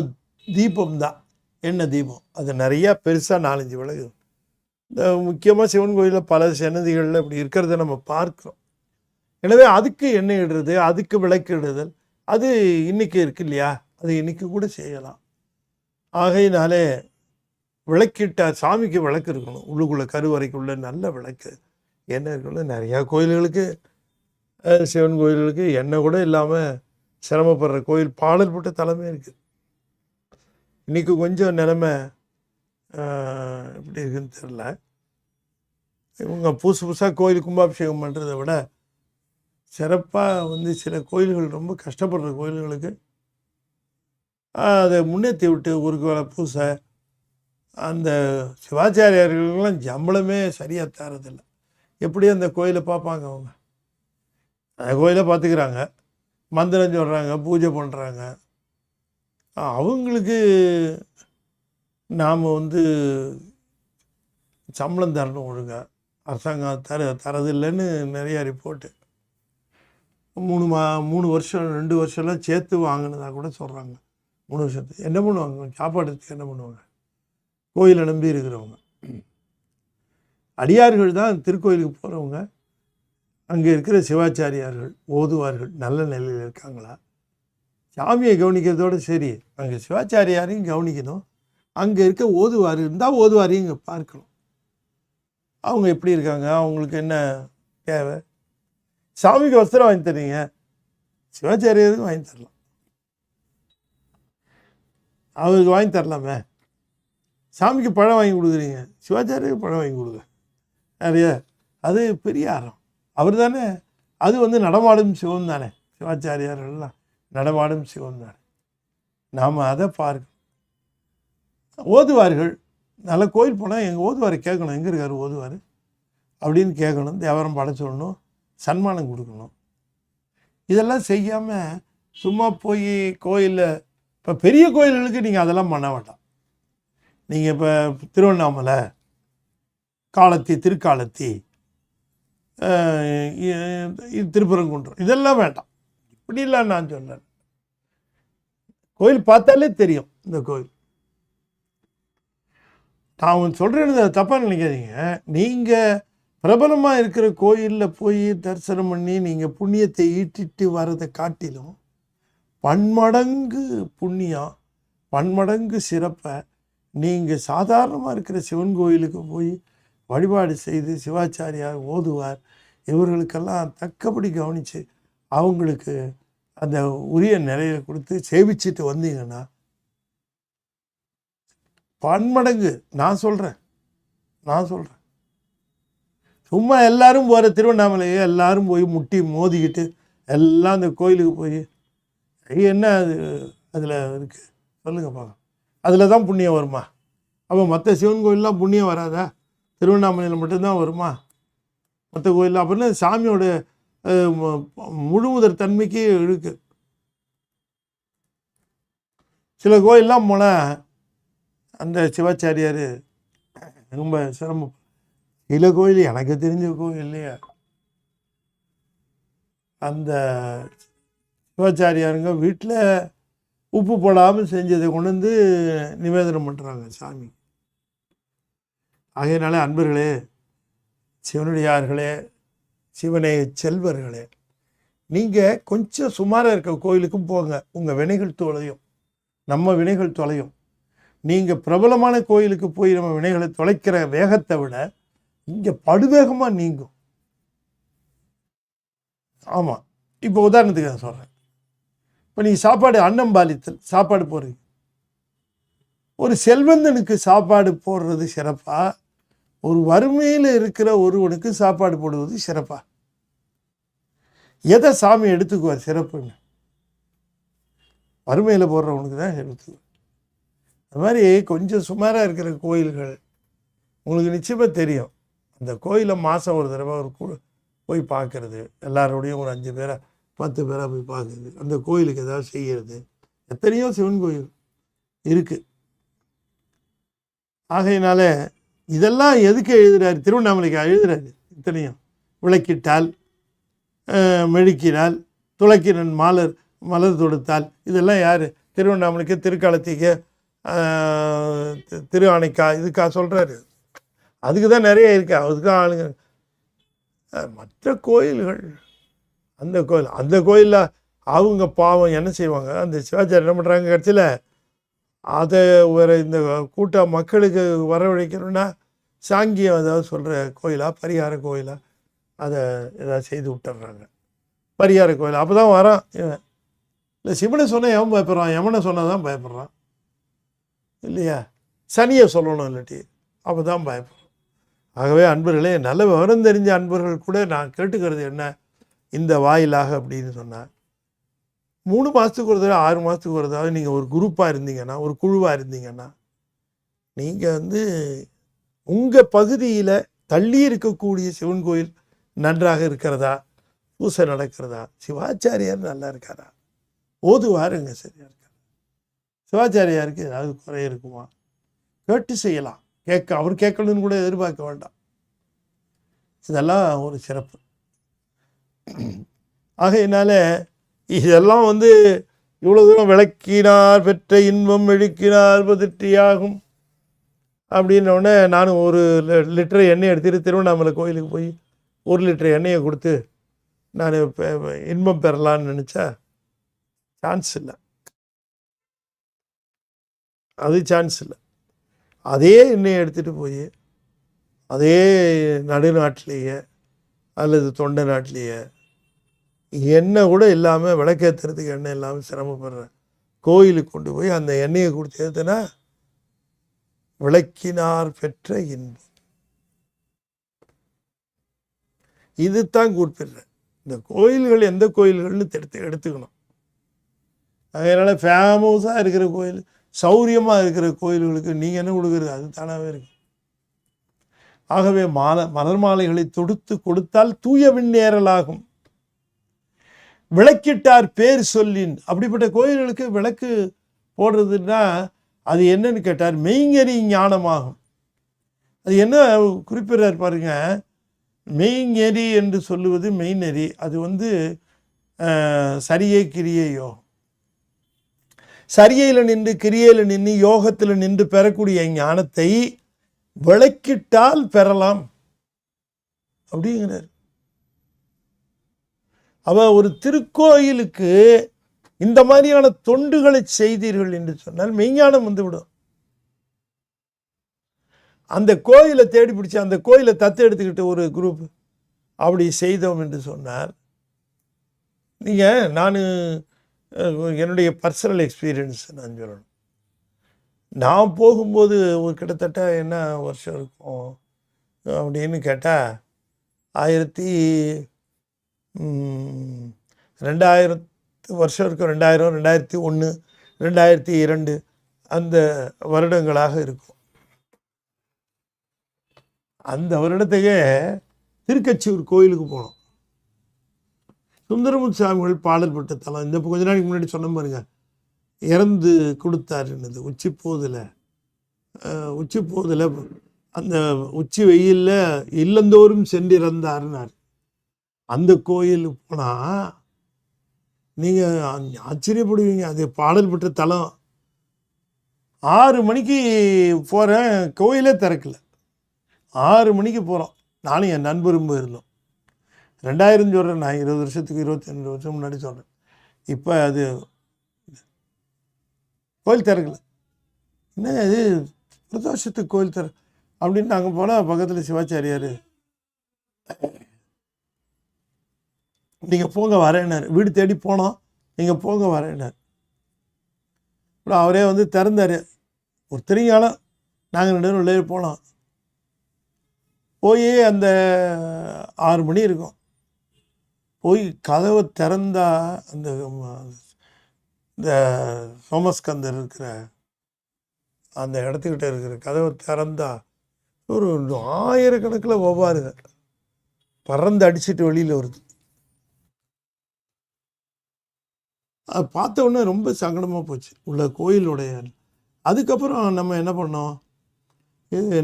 தீபம் தான், எண்ணெய் தீபம், அது நிறையா பெருசாக 4-5 விளக்கு. இந்த முக்கியமாக சிவன் கோயிலில் பல சன்னதிகளில் இப்படி இருக்கிறத நம்ம பார்க்குறோம். எனவே அதுக்கு எண்ணெய் இடுறது, அதுக்கு விளக்கு இடுதல், அது இன்றைக்கி இருக்கு இல்லையா, அது இன்றைக்கி கூட செய்யலாம். ஆகையினாலே விளக்கிட்ட சாமிக்கு விளக்கு இருக்கணும், உள்ளுக்குள்ளே கருவறைக்குள்ளே நல்ல விளக்கு எண்ணெய் இருக்கணும். நிறையா கோயில்களுக்கு, சிவன் கோயில்களுக்கு எண்ணெய் கூட இல்லாமல் சிரமப்படுற கோயில் பாடல் போட்ட தலைமை இருக்குது. இன்றைக்கி கொஞ்சம் நிலைமை எப்படி இருக்குன்னு தெரில. இவங்க புதுசாக கோயில் கும்பாபிஷேகம் பண்ணுறதை விட சிறப்பாக சில கோயில்கள், ரொம்ப கஷ்டப்படுற கோயில்களுக்கு அதை முன்னேற்றி விட்டு ஊருக்கு வர பூசை, அந்த சிவாச்சாரியார்களுக்கெல்லாம் சம்பளமே சரியாக தரதில்லை. எப்படி அந்த கோயிலை பார்ப்பாங்க அவங்க, அந்த கோயிலை பார்த்துக்கிறாங்க, மந்திரம் சொல்கிறாங்க, பூஜை பண்ணுறாங்க. அவங்களுக்கு நாம் சம்பளம் தரணும் ஒழுங்காக, அரசாங்கம் தரதில்லைன்னு நிறையா ரிப்போர்ட்டு. 3 வருஷம் 2 வருஷம்லாம் சேர்த்து வாங்கினதாக கூட சொல்கிறாங்க. 3 வருஷத்துக்கு என்ன பண்ணுவாங்க, சாப்பாடுக்கு என்ன பண்ணுவாங்க, கோயிலை நம்பி இருக்கிறவங்க. அடியார்கள் தான் திருக்கோயிலுக்கு போகிறவங்க, அங்கே இருக்கிற சிவாச்சாரியார்கள் ஓதுவார்கள் நல்ல நிலையில் இருக்காங்களா, சாமியை கவனிக்கிறதோடு சரி அங்கே சிவாச்சாரியாரையும் கவனிக்கணும், அங்கே இருக்க ஓதுவார் இருந்தால் ஓதுவாரையும் இங்கே பார்க்கணும், அவங்க எப்படி இருக்காங்க, அவங்களுக்கு என்ன தேவை. சாமிக்கு வஸ்திரம் வாங்கி தரீங்க, சிவாச்சாரியருக்கு வாங்கி தரலாம், அவருக்கு வாங்கி தரலாமே. சாமிக்கு பழம் வாங்கி கொடுக்குறீங்க, சிவாச்சாரியருக்கு பழம் வாங்கி கொடுங்க நிறைய, அது பெரிய அறம். அவர் தானே, அது நடமாடும் சிவம் தானே, சிவாச்சாரியார்கள்லாம் நடமாடும் சிவம் தானே. நாம் அதை பார்க்கணும். ஓதுவார்கள் நல்ல கோயில் போனால் எங்கள் ஓதுவாரை கேட்கணும், எங்கே இருக்கார் ஓதுவார் அப்படின்னு கேட்கணும், தேவாரம் பாட சொல்லணும், சன்மானம் கொடுக்கணும். இதெல்லாம் செய்யாமல் சும்மா போய் கோயிலில், இப்போ பெரிய கோயில்களுக்கு நீங்கள் அதெல்லாம் பண்ண வேண்டாம். நீங்கள் இப்போ திருவண்ணாமலை, காலத்தி, திருக்காலத்தி, திருப்பரங்குன்றம், இதெல்லாம் வேண்டாம். இப்படிலாம் நான் சொல்கிறேன். கோயில் பார்த்தாலே தெரியும் இந்த கோயில். நான் சொல்கிறேன்னு தப்பாக நினைக்காதீங்க. நீங்கள் பிரபலமாக இருக்கிற கோயிலில் போய் தரிசனம் பண்ணி நீங்கள் புண்ணியத்தை ஈட்டிட்டு வர்றதை காட்டிலும் பன்மடங்கு புண்ணியம், பன்மடங்கு சிறப்பை நீங்கள் சாதாரணமாக இருக்கிற சிவன் கோயிலுக்கு போய் வழிபாடு செய்து சிவாச்சாரியார் ஓதுவார் இவர்களுக்கெல்லாம் தக்கபடி கவனித்து அவங்களுக்கு அந்த உரிய நிலையை கொடுத்து சேவிச்சுட்டு வந்தீங்கன்னா பன்மடங்கு. நான் சொல்கிறேன் சும்மா எல்லாரும் போகிற திருவண்ணாமலையே எல்லாரும் போய் முட்டி மோதிக்கிட்டு எல்லாம் அந்த கோயிலுக்கு போய் என்ன அது அதில் இருக்குது சொல்லுங்கள் பார்க்க. அதில் தான் புண்ணியம் வருமா? அப்போ மற்ற சிவன் கோயிலெலாம் புண்ணியம் வராதா? திருவண்ணாமலையில் மட்டும்தான் வருமா? மற்ற கோயிலில் அப்படின்னா சாமியோட முழுமுதற் தன்மைக்கு இருக்கு. சில கோயிலெலாம் போனால் அந்த சிவாச்சாரியார் ரொம்ப சிரமம். சில கோயில் எனக்கு தெரிஞ்ச கோயில் இல்லையா, அந்த சிவாச்சாரியாருங்க வீட்டில் உப்பு போடாமல் செஞ்சதை கொண்டு வந்து நிவேதனம் பண்ணுறாங்க சாமி. ஆகையினால அன்பர்களே, சிவனுடையார்களே, சிவனை செல்வர்களே, நீங்கள் கொஞ்சம் சுமாராக இருக்க கோயிலுக்கும் போங்க. உங்கள் வினைகள் தொலையும், நம்ம வினைகள் தொலையும். நீங்கள் பிரபலமான கோயிலுக்கு போய் நம்ம வினைகளை தொலைக்கிற வேகத்தை விட இங்கே படுவேகமாக நீங்கும். ஆமாம், இப்போ உதாரணத்துக்கு நான் சொல்கிறேன். இப்போ நீங்கள் சாப்பாடு அன்னம்பாலித்தல் சாப்பாடு போடுறீங்க. ஒரு செல்வந்தனுக்கு சாப்பாடு போடுறது சிறப்பா, ஒரு வறுமையில் இருக்கிற ஒருவனுக்கு சாப்பாடு போடுவது சிறப்பா? எதை சாமி எடுத்துக்குவார் சிறப்புன்னு? வறுமையில் போடுறவனுக்கு தான் எடுத்துக்குவார். அது மாதிரி கொஞ்சம் சுமாராக இருக்கிற கோயில்கள் உங்களுக்கு நிச்சயமாக தெரியும். அந்த கோயிலை மாதம் ஒரு தடவை ஒரு போய் பார்க்குறது, எல்லாரோடையும் ஒரு 5 பேரை 10 பேராக போய் பார்க்குறது, அந்த கோயிலுக்கு ஏதாவது செய்கிறது. எத்தனையோ சிவன் கோயில் இருக்குது. ஆகையினால இதெல்லாம் எதுக்கு எழுதுறாரு? திருவண்ணாமலைக்கு எழுதுறாரு. இத்தனையும் விளக்கிட்டால், மெழுக்கினால், துளக்கினன் மலர் தொடுத்தால், இதெல்லாம் யார்? திருவண்ணாமலைக்கு, திருக்காலத்திக்கு, திரு ஆணைக்கா, இதுக்கா சொல்கிறாரு. அதுக்கு தான் நிறைய இருக்கு, அதுக்கு தான் ஆளுங்க. மற்ற கோயில்கள், அந்த கோயிலில் அவங்க பாவம் என்ன செய்வாங்க? அந்த சிவாச்சாரி என்ன பண்ணுறாங்க, கடைசியில் அதை வேறு இந்த கூட்டம் மக்களுக்கு வரவழைக்கணும்னா சாங்கியம் ஏதாவது சொல்கிற கோயிலா, பரிகார கோயிலா, அதை ஏதாவது செய்து விட்டுறாங்க. பரிகார கோயில் அப்போ தான் வரான் இவன். இல்லை சிவனை சொன்னால் எவன் பயப்படுறான்? யமனை சொன்னால் தான் பயப்படுறான் இல்லையா? சனியை சொல்லணும், இல்லாட்டி அப்போ தான் பயப்படுறான். ஆகவே அன்பர்களே, நல்ல விவரம் தெரிஞ்ச அன்பர்கள் கூட நான் கேட்டுக்கிறது என்ன இந்த வாயிலாக அப்படின்னு சொன்னால், 3 மாதத்துக்கு ஒரு தடவை, 6 மாதத்துக்கு ஒரு தடவை நீங்கள் ஒரு குரூப்பாக இருந்தீங்கன்னா, ஒரு குழுவாக இருந்தீங்கன்னா, நீங்கள் உங்கள் பகுதியில் தள்ளி இருக்கக்கூடிய சிவன் கோயில் நன்றாக இருக்கிறதா, பூசை நடக்கிறதா, சிவாச்சாரியார் நல்லா இருக்காரா, ஓதுவாருங்க சரியா இருக்கார், சிவாச்சாரியாருக்கு ஏதாவது குறை இருக்குமா, கேட்டு செய்யலாம். அவர் கேட்கணும்னு கூட எதிர்பார்க்க வேண்டாம். இதெல்லாம் ஒரு சிறப்பு. ஆகையினால இதெல்லாம் இவ்வளோ தூரம் விளக்கினார் பெற்ற இன்பம் மெழுக்கினார் பதிற்றியாகும் அப்படின்னோடனே நானும் ஒரு லிட்டர் எண்ணெய் எடுத்துகிட்டு திருவண்ணாமலை கோயிலுக்கு போய் 1 லிட்டர் எண்ணெயை கொடுத்து நான் இன்பம் பெறலான்னு நினச்சா சான்ஸ் இல்லை. அது சான்ஸ் இல்லை. அதே எண்ணெயை எடுத்துகிட்டு போய் அதே நடுநாட்டிலேயே அல்லது தொண்டை நாட்டிலேயே எண்ணெய் கூட இல்லாமல், விளக்கேற்றுறதுக்கு எண்ணெய் இல்லாமல் சிரமப்படுற கோயிலுக்கு கொண்டு போய் அந்த எண்ணெயை கொடுத்து ஏற்றுனா விளக்கினார் பெற்ற இன்பம். இதுதான் கூப்பிடுறேன். இந்த கோயில்கள் எந்த கோயில்கள்னு எடுத்துக்கணும். அதனால் ஃபேமஸாக இருக்கிற கோயில், சௌரியமாக இருக்கிற கோயில்களுக்கு நீங்கள் என்ன கொடுக்குறது? அது தானாகவே இருக்கு. ஆகவே மலர் மாலைகளை தொடுத்து கொடுத்தால் தூய விண்ணேறலாகும். விளக்கிட்டார் பேர் சொல்லின். அப்படிப்பட்ட கோயில்களுக்கு விளக்கு போடுறதுன்னா அது என்னன்னு கேட்டார், மெய்ஞரி ஞானமாகும். அது என்ன குறிப்பிடுறார் பாருங்க, மெய்ஞரி என்று சொல்லுவது மெய்நெறி. அது சரியை கிரியை யோகம். சரியில நின்று கிரியையில் நின்று யோகத்தில் நின்று பெறக்கூடிய ஞானத்தை விளக்கிட்டால் பெறலாம் அப்படிங்கிறார். ஒரு திருக்கோயிலுக்கு இந்த மாதிரியான தொண்டுகளை செய்தீர்கள் என்று சொன்னால் மெய்ஞானம் வந்துவிடும். அந்த கோயிலை தேடி பிடிச்சி அந்த கோயிலை தத்து எடுத்துக்கிட்டு ஒரு குரூப் அப்படி செய்தோம் என்று சொன்னார். நீங்கள் நான் என்னுடைய பர்சனல் எக்ஸ்பீரியன்ஸ் நான் சொல்லணும். நான் போகும்போது ஒரு கிட்டத்தட்ட என்ன வருஷம் இருக்கும் அப்படின்னு கேட்டால் 2000 வருஷம் இருக்கும். 2000, 2001, 2002 அந்த வருடங்களாக இருக்கும். அந்த வருடத்தையே திருக்கச்சியூர் கோயிலுக்கு போனோம். சுந்தரமுத்து சாமிகள் பாடல் பெற்ற தலம். இந்த கொஞ்ச நாளைக்கு முன்னாடி சொன்ன பாருங்க, இறந்து கொடுத்தாருன்னது உச்சிப்போதில் அந்த உச்சி வெயிலில் இல்லந்தோறும் சென்றிறந்தாருன்னார். அந்த கோயிலுக்கு போனால் நீங்கள் ஆச்சரியப்படுவீங்க. அது பாடல் பெற்ற தலம். 6 மணிக்கு போகிறேன், கோயிலே திறக்கல. 6 மணிக்கு போகிறோம். நானும் என் நண்பரும் போயிருந்தோம். 2000 சொல்கிறேன் நான், 20 வருஷத்துக்கு 22 வருஷம் முன்னாடி சொல்கிறேன். இப்போ அது கோயில் திறக்கல. என்ன இது பிரதோஷத்துக்கு கோயில் திற அப்படின்னு நாங்கள் போனால் பக்கத்தில் சிவாச்சாரியார், நீங்கள் போங்க வரேன்னார். வீடு தேடி போனோம், நீங்கள் போங்க வரேன்னார். அப்புறம் அவரே வந்து திறந்தார். ஒரு தெரியாலும் நாங்கள் 2 பேரும் உள்ளே போனோம். போய் அந்த 6 மணி இருக்கும். போய் கதவை திறந்தா அந்த இந்த சோமஸ்கந்தர் இருக்கிற அந்த இடத்துக்கிட்ட இருக்கிற கதவை திறந்தா ஒரு 1000கணக்கில் ஒவ்வாறுங்க பறந்து அடிச்சுட்டு வெளியில் வருது. அது பார்த்த உடனே ரொம்ப சங்கடமாக போச்சு உள்ள கோயிலுடைய. அதுக்கப்புறம் நம்ம என்ன பண்ணோம்,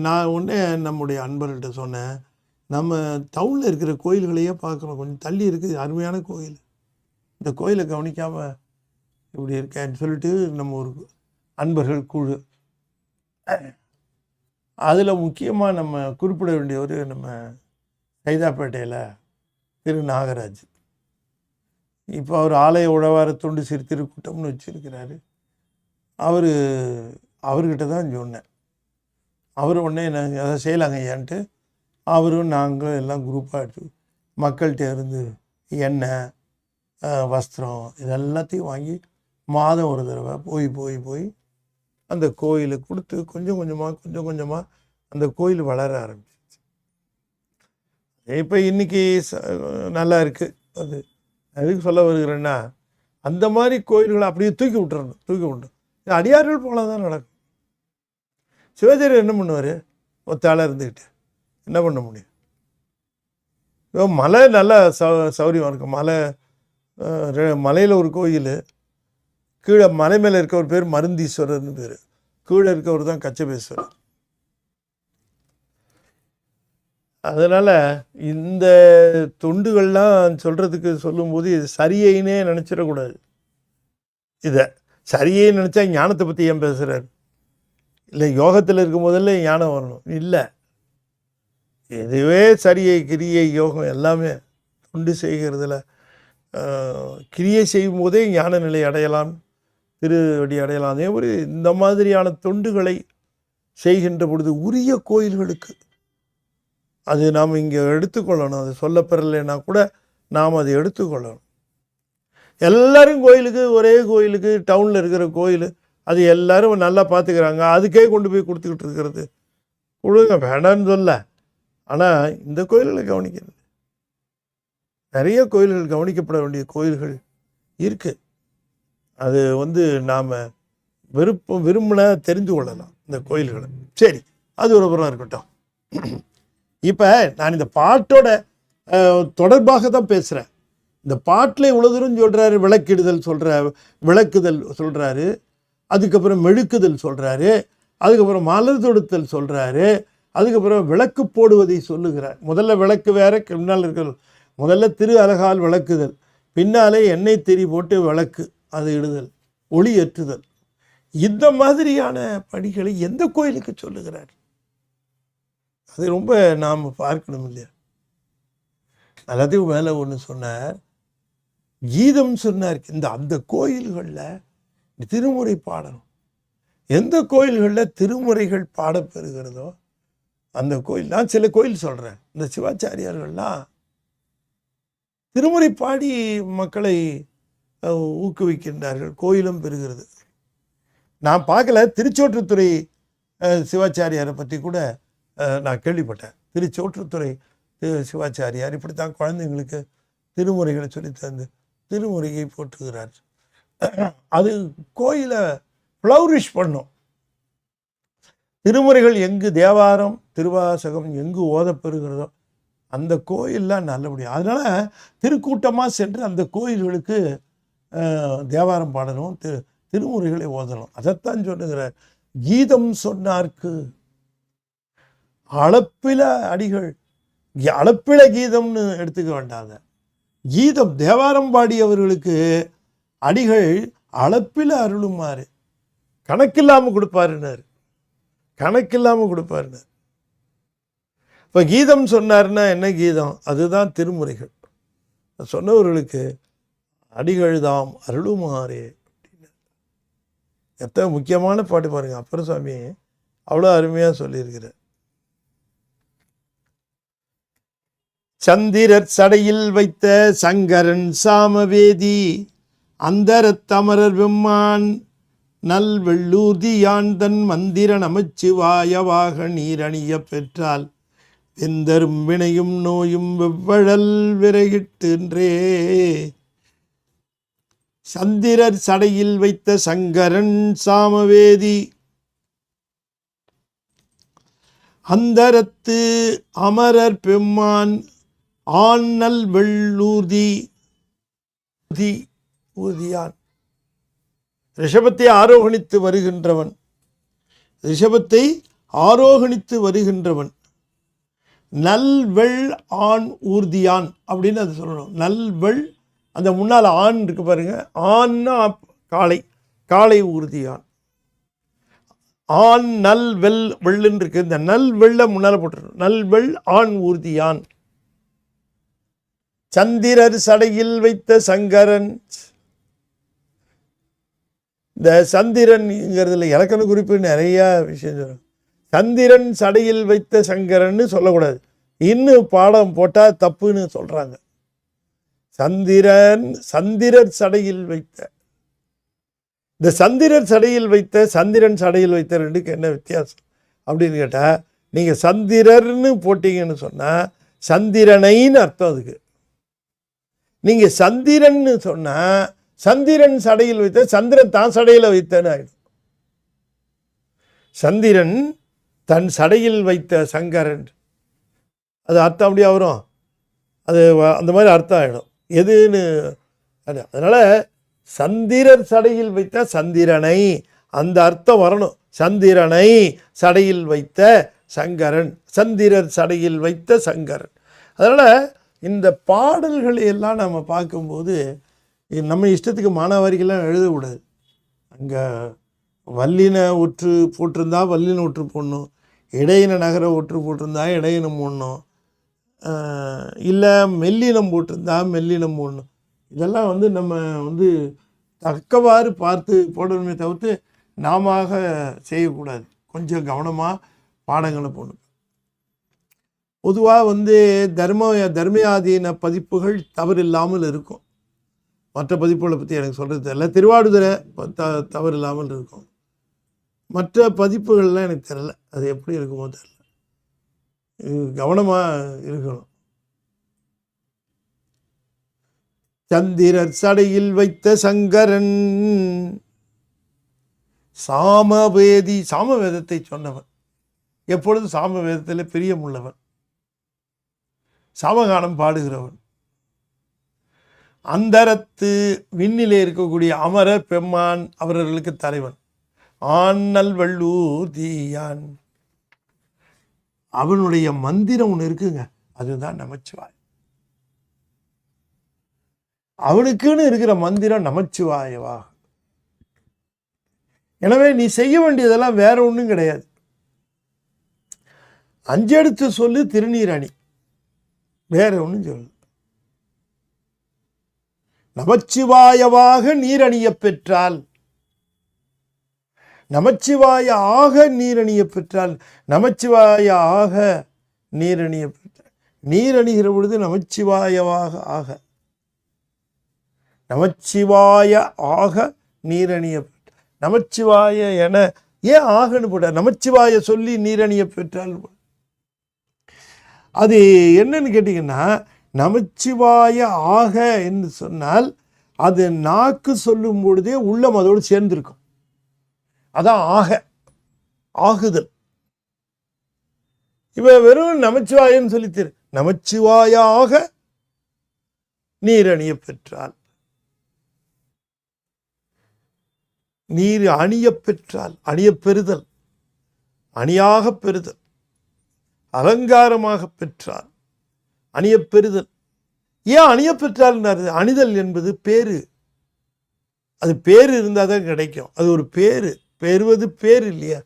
நான் உடனே நம்முடைய அன்பர்கிட்ட சொன்னேன், நம்ம டவுனில் இருக்கிற கோயில்களையே பார்க்குறோம், கொஞ்சம் தள்ளி இருக்குது அருமையான கோயில், இந்த கோயிலை கவனிக்காமல் இப்படி இருக்கேன்னு சொல்லிட்டு நம்ம ஒரு அன்பர்கள் குழு. அதில் முக்கியமாக நம்ம குறிப்பிட வேண்டியவர் நம்ம சைதாப்பேட்டையில் திரு நாகராஜ். இப்போ அவர் ஆலய உழவார தொண்டு சிறு திருக்கூட்டம்னு வச்சுருக்கிறாரு. அவர்கிட்ட தான் சொன்னேன். அவர் உடனே நாங்கள் அதை செய்யலாங்க ஐயான்ட்டு அவரும் நாங்கள் எல்லாம் குரூப்பாக எடுத்து மக்கள்கிட்ட இருந்து எண்ணெய், வஸ்திரம் இதெல்லாத்தையும் வாங்கி மாதம் ஒரு தடவை போய் அந்த கோயிலுக்கு கொடுத்து கொஞ்சம் கொஞ்சமாக அந்த கோயில் வளர ஆரம்பிச்சிச்சு. இப்போ இன்றைக்கி நல்லா இருக்குது. அது எதுக்கு சொல்ல வருகிறேன்னா, அந்த மாதிரி கோயில்களை அப்படியே தூக்கி விட்டுறணும். அடியார்கள் போல தான் நடக்கும். சிவாச்சாரியர் என்ன பண்ணுவார், ஒத்தாளாக இருந்துக்கிட்டு என்ன பண்ண முடியும்? மலை நல்லா சௌரியமாக இருக்கும். மலையில் ஒரு கோயில், கீழே மலை மேலே இருக்கவர் பேர் மருந்தீஸ்வரர்னு பேர், கீழே இருக்கவர் தான் கச்சபேஸ்வரர். அதனால் இந்த தொண்டுகள்லாம் சொல்லும்போது இது சரியைன்னே நினச்சிடக்கூடாது. இதை சரியை நினச்சா ஞானத்தை பற்றி ஏன் பேசுகிறார்? இல்லை யோகத்தில் இருக்கும் போதெல்லாம் ஞானம் வரணும் இல்லை. இதுவே சரியை கிரியை யோகம் எல்லாமே தொண்டு செய்கிறதுல கிரியை செய்யும் போதே ஞான நிலை அடையலாம், திருவடி அடையலாம். அதே மாதிரி இந்த மாதிரியான தொண்டுகளை செய்கின்ற பொழுது உரிய கோயில்களுக்கு அது நாம் இங்கே எடுத்துக்கொள்ளணும். அது சொல்லப்பெறலைன்னா கூட நாம் அதை எடுத்துக்கொள்ளணும். எல்லோரும் கோயிலுக்கு, ஒரே கோயிலுக்கு, டவுனில் இருக்கிற கோயில் அது எல்லோரும் நல்லா பார்த்துக்கிறாங்க, அதுக்கே கொண்டு போய் கொடுத்துக்கிட்டு இருக்கிறது கொடுங்க, வேண்டான்னு சொல்ல. ஆனால் இந்த கோயில்களை கவனிக்கிறது, நிறைய கோயில்கள் கவனிக்கப்பட வேண்டிய கோயில்கள் இருக்குது. அது நாம் விரும்பினா தெரிந்து கொள்ளலாம் இந்த கோயில்களை. சரி, அது ஒரு புறம் இருக்கட்டும். இப்போ நான் இந்த பாட்டோட தொடர்பாக தான் பேசுகிறேன். இந்த பாட்டில் இவ்வளோ தூரம் சொல்கிறாரு, விளக்குதல் சொல்கிறாரு, அதுக்கப்புறம் மெழுக்குதல் சொல்கிறாரு, அதுக்கப்புறம் மலர் தொடுத்தல் சொல்கிறாரு, அதுக்கப்புறம் விளக்கு போடுவதை சொல்லுகிறார். முதல்ல விளக்கு வேற, பின்னால் இருக்கிற முதல்ல திரு அலகால் விளக்குதல், பின்னாலே எண்ணெய் திரி போட்டு விளக்கு அது இடுதல், ஒளி ஏற்றுதல். இந்த மாதிரியான பணிகளை எந்த கோயிலுக்கு சொல்லுகிறார்? அது ரொம்ப நாம் பார்க்கணும் இல்லையா? எல்லாத்தையும் மேலே ஒன்று சொன்னார், கீதம் சொன்னார். அந்த கோயில்களில் திருமுறை பாடணும். எந்த கோயில்களில் திருமுறைகள் பாடப்பெறுகிறதோ அந்த கோயில். நான் சில கோயில் சொல்கிறேன், இந்த சிவாச்சாரியார்கள்லாம் திருமுறை பாடி மக்களை ஊக்குவிக்கின்றார்கள், கோயிலும் பெறுகிறது. நான் பார்க்கல, திருச்சோற்றுத்துறை சிவாச்சாரியாரை பற்றி கூட நான் கேள்விப்பட்டேன். திருச்சோற்றுத்துறை சிவாச்சாரியார் இப்படித்தான் குழந்தைங்களுக்கு திருமுறைகளை சொல்லி தந்து திருமுறையை போற்றுகிறார். அது கோயிலை ஃப்ளௌரிஷ் பண்ணும். திருமுறைகள் எங்கு தேவாரம் திருவாசகம் எங்கு ஓதப்பெறுகிறதோ அந்த கோயிலெலாம் நல்லபடியாக, அதனால் திருக்கூட்டமாக சென்று அந்த கோயில்களுக்கு தேவாரம் பாடணும், திருமுறைகளை ஓதணும். அதைத்தான் சொல்லுகிறார். கீதம் சொன்னார்க்கு அளப்பில அடிகள், அளப்பில கீதம்னு எடுத்துக்க வேண்டாங்க. கீதம் தேவாரம் பாடியவர்களுக்கு அடிகள் அளப்பில அருளுமாறு கணக்கில்லாமல் கொடுப்பாருன்னார். கணக்கில்லாமல் கொடுப்பாருன்னார். இப்போ கீதம் சொன்னார்னா என்ன கீதம்? அதுதான் திருமுறைகள். சொன்னவர்களுக்கு அடிகள் தாம் அருளுமாறே அப்படின்னு எத்தனை முக்கியமான பாட்டு பாருங்க. அப்பர் சுவாமி அவ்வளோ அருமையாக சொல்லியிருக்கிறார். சந்திரர் சடையில் வைத்த சங்கரன் சாமவேதி அந்தரத்தமரர் வெம்மான் நல் வெள்ளூதியான் தன் மந்திர நமச்சிவாயவாக நீரணிய பெற்றால் வெந்தரும் வினையும் நோயும் வெவ்வழல் விரைகிட்டே. சந்திரர் சடையில் வைத்த சங்கரன் சாமவேதி அந்தரத்து அமரர் பெம்மான் ஆனல் வெள்ளூதி ஊதியான். ரிஷபத்தை ஆரோகணித்து வருகின்றவன், ரிஷபத்தை ஆரோகணித்து வருகின்றவன் நல்வெள் ஆண் ஊர்தியான் அப்படின்னு அது சொல்லணும். நல்வெள், அந்த முன்னால் ஆண் இருக்கு பாருங்க, ஆண்னா காளை, காளை ஊர்தியான். ஆண் நல் வெள் வெள்ளுன்னு இருக்கு, இந்த நல் வெள்ள முன்னால் போட்டுருக்கணும். நல்வெள் ஆண் ஊர்தியான். சந்திரர் சடையில் வைத்த சங்கரன். இந்த சந்திரன்ங்கிறதுல இலக்கண குறிப்பு நிறைய விஷயம் சொல்லுவாங்க. சந்திரன் சடையில் வைத்த சங்கரன்னு சொல்லக்கூடாது, இன்னும் பாடம் போட்டால் தப்புன்னு சொல்கிறாங்க. சந்திரர் சடையில் வைத்த, இந்த சந்திரர் சடையில் வைத்த சந்திரன் சடையில் வைத்த ரெண்டுக்கு என்ன வித்தியாசம் அப்படின்னு கேட்டால், நீங்கள் சந்திரர்னு போட்டிங்கன்னு சொன்னால் சந்திரனைன்னு அர்த்தம். அதுக்கு நீங்கள் சந்திரன்னு சொன்னால் சந்திரன் சடையில் வைத்த, சந்திரன் தான் சடையில் வைத்தன்னு ஆகிடும். சந்திரன் தன் சடையில் வைத்த சங்கரன், அது அர்த்தம் அப்படியே வரும், அது அந்த மாதிரி அர்த்தம் ஆகிடும். எதுன்னு அதனால் சந்திரர் சடையில் வைத்த சந்திரனை, அந்த அர்த்தம் வரணும். சந்திரனை சடையில் வைத்த சங்கரன், சந்திரர் சடையில் வைத்த சங்கரன். அதனால் இந்த பாடல்களை எல்லாம் நம்ம பார்க்கும்போது நம்ம இஷ்டத்துக்கு மானாவாரிக்கெல்லாம் எழுதக்கூடாது. அங்கே வல்லின ஒற்று போட்டிருந்தா வல்லின ஒற்று போடணும், இடையின நகர ஒற்று போட்டிருந்தா இடையினம் போடணும், இல்லை மெல்லினம் போட்டிருந்தா மெல்லினம் போடணும். இதெல்லாம் நம்ம தக்கவாறு பார்த்து போடணுமே தவிர்த்து நாம செய்யக்கூடாது. கொஞ்சம் கவனமாக பாடங்களை போடணும். பொதுவாக தர்மயாதீன பதிப்புகள் தவறு இல்லாமல் இருக்கும். மற்ற பதிப்புகளை பற்றி எனக்கு சொல்கிறது தெரியல. திருவாடுதுறை தவறு இல்லாமல் இருக்கும். மற்ற பதிப்புகள்லாம் எனக்கு தெரியல, அது எப்படி இருக்குமோ தெரியல. கவனமாக இருக்கணும். சந்திரர் சடையில் வைத்த சங்கரன் சாமவேதி, சாமவேதத்தை சொன்னவன், எப்பொழுதும் சாமவேதத்தில் பிரியமுள்ளவன், சாமகானம் பாடுகிறவன். அந்தரத்து விண்ணிலே இருக்கக்கூடிய அமரர் பெம்மான் அவர்களுக்கு தலைவன். ஆனல் வள்ளூதியான், அவனுடைய மந்திரம் ஒன்று இருக்குங்க, அதுதான் நமச்சிவாய். அவனுக்குன்னு இருக்கிற மந்திரம் நமச்சிவாயவா. எனவே நீ செய்ய வேண்டியதெல்லாம் வேற ஒன்றும் கிடையாது. அஞ்செடுத்து சொல்லு திருநீரணி, வேற ஒன்றும் சொல்லு. நமச்சிவாயவாக நீரணிய பெற்றால், நமச்சிவாய ஆக நீரணிய பெற்றால், நமச்சிவாய ஆக நீரணிய பெற்றால், நீரணிகிற பொழுது நமச்சிவாயவாக ஆக. நமச்சிவாய ஆக நீரணிய நமச்சிவாய என ஏன் ஆகன்னு போட்ட நமச்சிவாய சொல்லி நீரணிய பெற்றால் அது என்னன்னு கேட்டிங்கன்னா நமச்சிவாய ஆக என்று சொன்னால் அது நாக்கு சொல்லும் பொழுதே உள்ளம் அதோடு சேர்ந்திருக்கும். அதான் ஆக ஆகுதல். இவ வெறும் நமச்சிவாயன்னு சொல்லித்தரு நமச்சிவாயாக நீர் அணிய பெற்றால் நீர் அணிய பெற்றால் அணிய பெறுதல் அணியாக பெறுதல் அலங்காரமாக பெற்றால் அணிய பெறுதல். ஏன் அணிய பெற்றால் அணிதல் என்பது பேரு. அது பேரு இருந்தால் தான் கிடைக்கும். அது ஒரு பேரு. பெறுவது பேர் இல்லையா?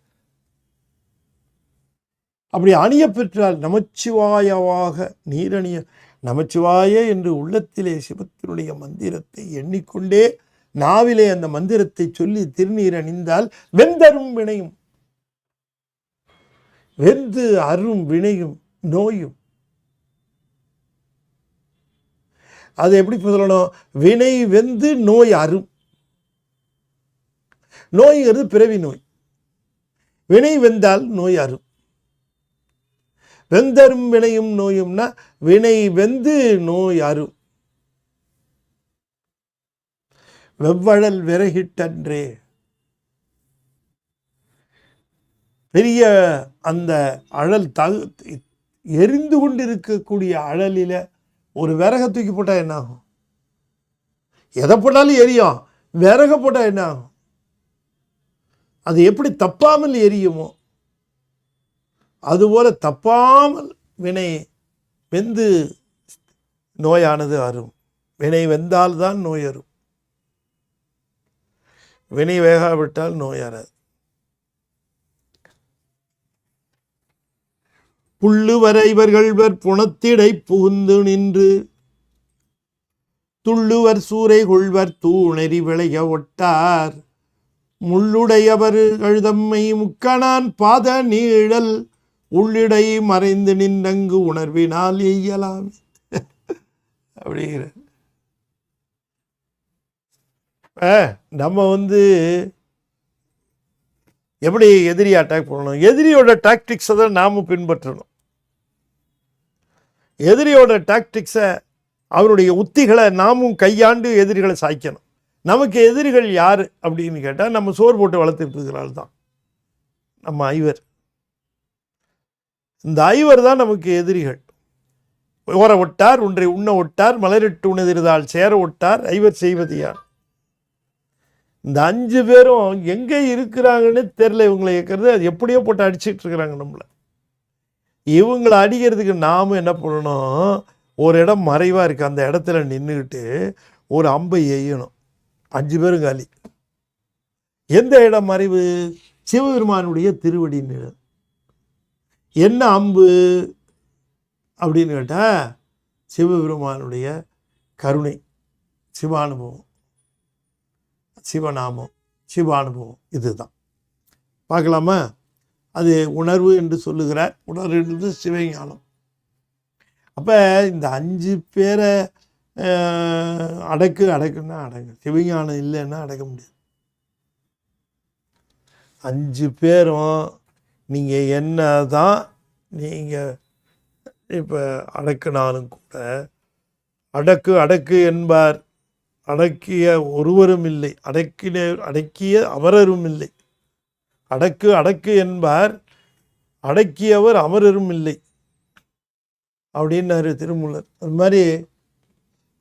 அப்படி அணிய பெற்றால் நமச்சிவாயவாக நீரணிய நமச்சிவாய என்று உள்ளத்திலே சிவத்தினுடைய மந்திரத்தை எண்ணிக்கொண்டே நாவிலே அந்த மந்திரத்தை சொல்லி திருநீர் அணிந்தால் வெந்தரும் வினையும் வெந்து அரும் வினையும் நோயும். அது எப்படி சொல்லணும்? வினை வெந்து நோய் அரும். நோய்ங்கிறது பிறவி நோய். வினை வெந்தால் நோய் அரும். வெந்தரும் வினையும் நோயும்னா வினை வெந்து நோய் அரும். வெவ்வழல் விறகிட்டன்றே பெரிய அந்த அழல் எரிந்து கொண்டிருக்கக்கூடிய அழலில் ஒரு விறகை தூக்கி போட்டால் என்ன ஆகும்? எதை போட்டாலும் எரியும். விறகை போட்டால் என்ன ஆகும்? அது எப்படி தப்பாமல் எரியுமோ அதுபோல தப்பாமல் வினை வெந்து நோயானது அரும். வினை வெந்தால்தான் நோய் அரும். வினை வேகாவிட்டால் நோய் அறாது. புள்ளுவர இவர்கள் புணத்திடை புகுந்து நின்று துள்ளுவர் சூறை கொள்வர் தூணெறி விளைய ஒட்டார் முள்ளுடையவர் தம்மை முக்கணான் பாத நீழல் உள்ளிடை மறைந்து நின்றங்கு உணர்வினால் எய்யலாம் அப்படிங்கிற. நம்ம எப்படி எதிரியை அட்டாக் பண்ணணும்? எதிரியோட டாக்டிக்ஸை தான் நாம் பின்பற்றணும். எதிரியோட டாக்டிக்ஸை அவருடைய உத்திகளை நாமும் கையாண்டு எதிரிகளை சாய்க்கணும். நமக்கு எதிரிகள் யார் அப்படின்னு கேட்டால் நம்ம சோறு போட்டு வளர்த்துட்டு இருக்கிறாள் தான் நம்ம ஐவர். இந்த ஐவர் தான் நமக்கு எதிரிகள். ஓர ஒட்டார் ஒன்றை உண்ண ஒட்டார் மலரிட்டு உணதிருந்தால் சேர ஒட்டார் ஐவர் செய்வது யார். இந்த 5 பேரும் எங்கே இருக்கிறாங்கன்னு தெரில. இவங்களை இருக்கிறது அது எப்படியோ போட்டு அடிச்சுட்டு இருக்கிறாங்க நம்மளை. இவங்களை அடிக்கிறதுக்கு நாம் என்ன பண்ணணும்? ஒரு இடம் மறைவாக இருக்குது, அந்த இடத்துல நின்றுக்கிட்டு ஒரு அம்பை எய்யணும். 5 பேரும் காலி. எந்த இடம் மறைவு? சிவபெருமானுடைய திருவடி நிழல். என்ன அம்பு அப்படின்னு கேட்டால் சிவபெருமானுடைய கருணை, சிவானுபவம், சிவநாமம், சிவானுபவம். இதுதான் பார்க்கலாமா? அது உணர்வு என்று சொல்லுகிறார். உணர்வு என்று சிவஞானம். அப்போ இந்த 5 பேரை அடக்குன்னா அடங்கு. சிவஞானம் இல்லைன்னா அடக்க முடியாது. 5 பேரும் நீங்கள் என்ன தான் நீங்கள் இப்போ அடக்குனாலும் கூட அடக்கு என்பார். அடக்கிய ஒருவரும் இல்லை, அடக்கிய அமரரும் இல்லை. அடக்கு என்பார், அடக்கியவர் அமரரும் இல்லை அப்படின்னாரு திருமூலர். அது மாதிரி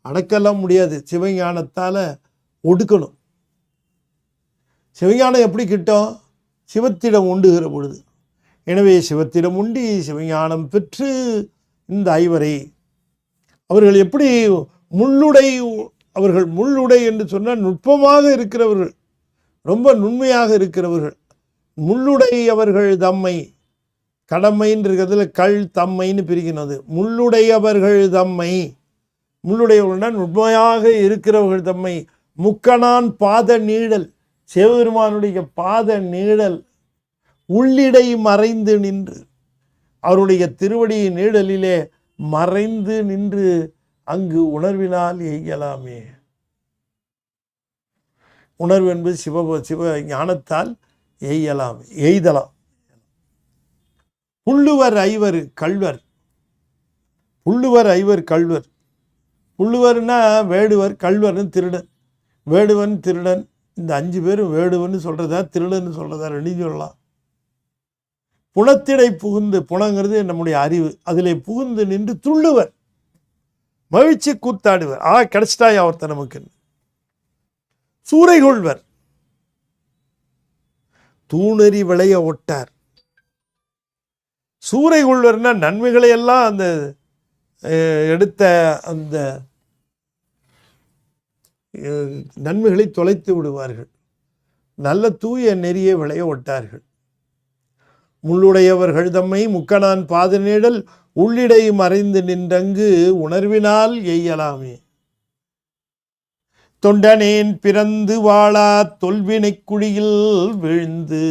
அடக்கலாம் முடியாது. சிவஞானத்தால் ஒடுக்கணும். சிவஞானம் எப்படி கிட்டும்? சிவத்திடம் உண்டுகிற பொழுது. எனவே சிவத்திடம் உண்டி சிவஞானம் பெற்று இந்த ஐவரை அவர்கள் எப்படி அவர்கள் முள்ளுடை என்று சொன்னால் நுட்பமாக இருக்கிறவர்கள், ரொம்ப நுண்மையாக இருக்கிறவர்கள். முள்ளுடை அவர்கள் தம்மை, கடமைன்றதுல கல் தம்மைன்னு பிரிக்கிறது. முள்ளுடையவர்கள் தம்மை, முள்ளுடையவர்கள்னா நுண்மையாக இருக்கிறவர்கள் தம்மை முக்கணான் பாத நீழல், சிவபெருமானுடைய பாத நீழல் உள்ளிடை மறைந்து நின்று, அவருடைய திருவடி நீழலிலே மறைந்து நின்று அங்கு உணர்வினால் எய்யலாமே. உணர்வு என்பது சிவ ஞானத்தால் எய்தலாம். புள்ளுவர் ஐவர் கள்வர். புள்ளுவர்னா வேடுவர், கள்வர்னு திருடன். வேடுவன் திருடன், இந்த 5 பேரும் வேடுவன் சொல்றதா திருடன் சொல்றதா ரெண்டு சொல்லலாம். புணத்திடை புகுந்து, புணங்கிறது நம்முடைய அறிவு, அதிலே புகுந்து நின்று துள்ளுவர், மகிழ்ச்சி கூத்தாடுவர். கிடைச்சிட்டாயா ஒருத்தர் நமக்கு. சூறை கொள்வர், தூணறி விளைய ஒட்டார். சூறை கொள்வர்னா நன்மைகளை எல்லாம் அந்த எடுத்த அந்த நன்மைகளை தொலைத்து விடுவார்கள். நல்ல தூய நெறியை விளைய ஒட்டார்கள். முள்ளுடையவர்கள் தம்மை முக்கணான் பாதநீடல் உள்ளிடை மறைந்து நின்றங்கு உணர்வினால் எய்யலாமே. தொண்டனேன் பிறந்து வாழா தொல்வினை குழியில் விழுந்து,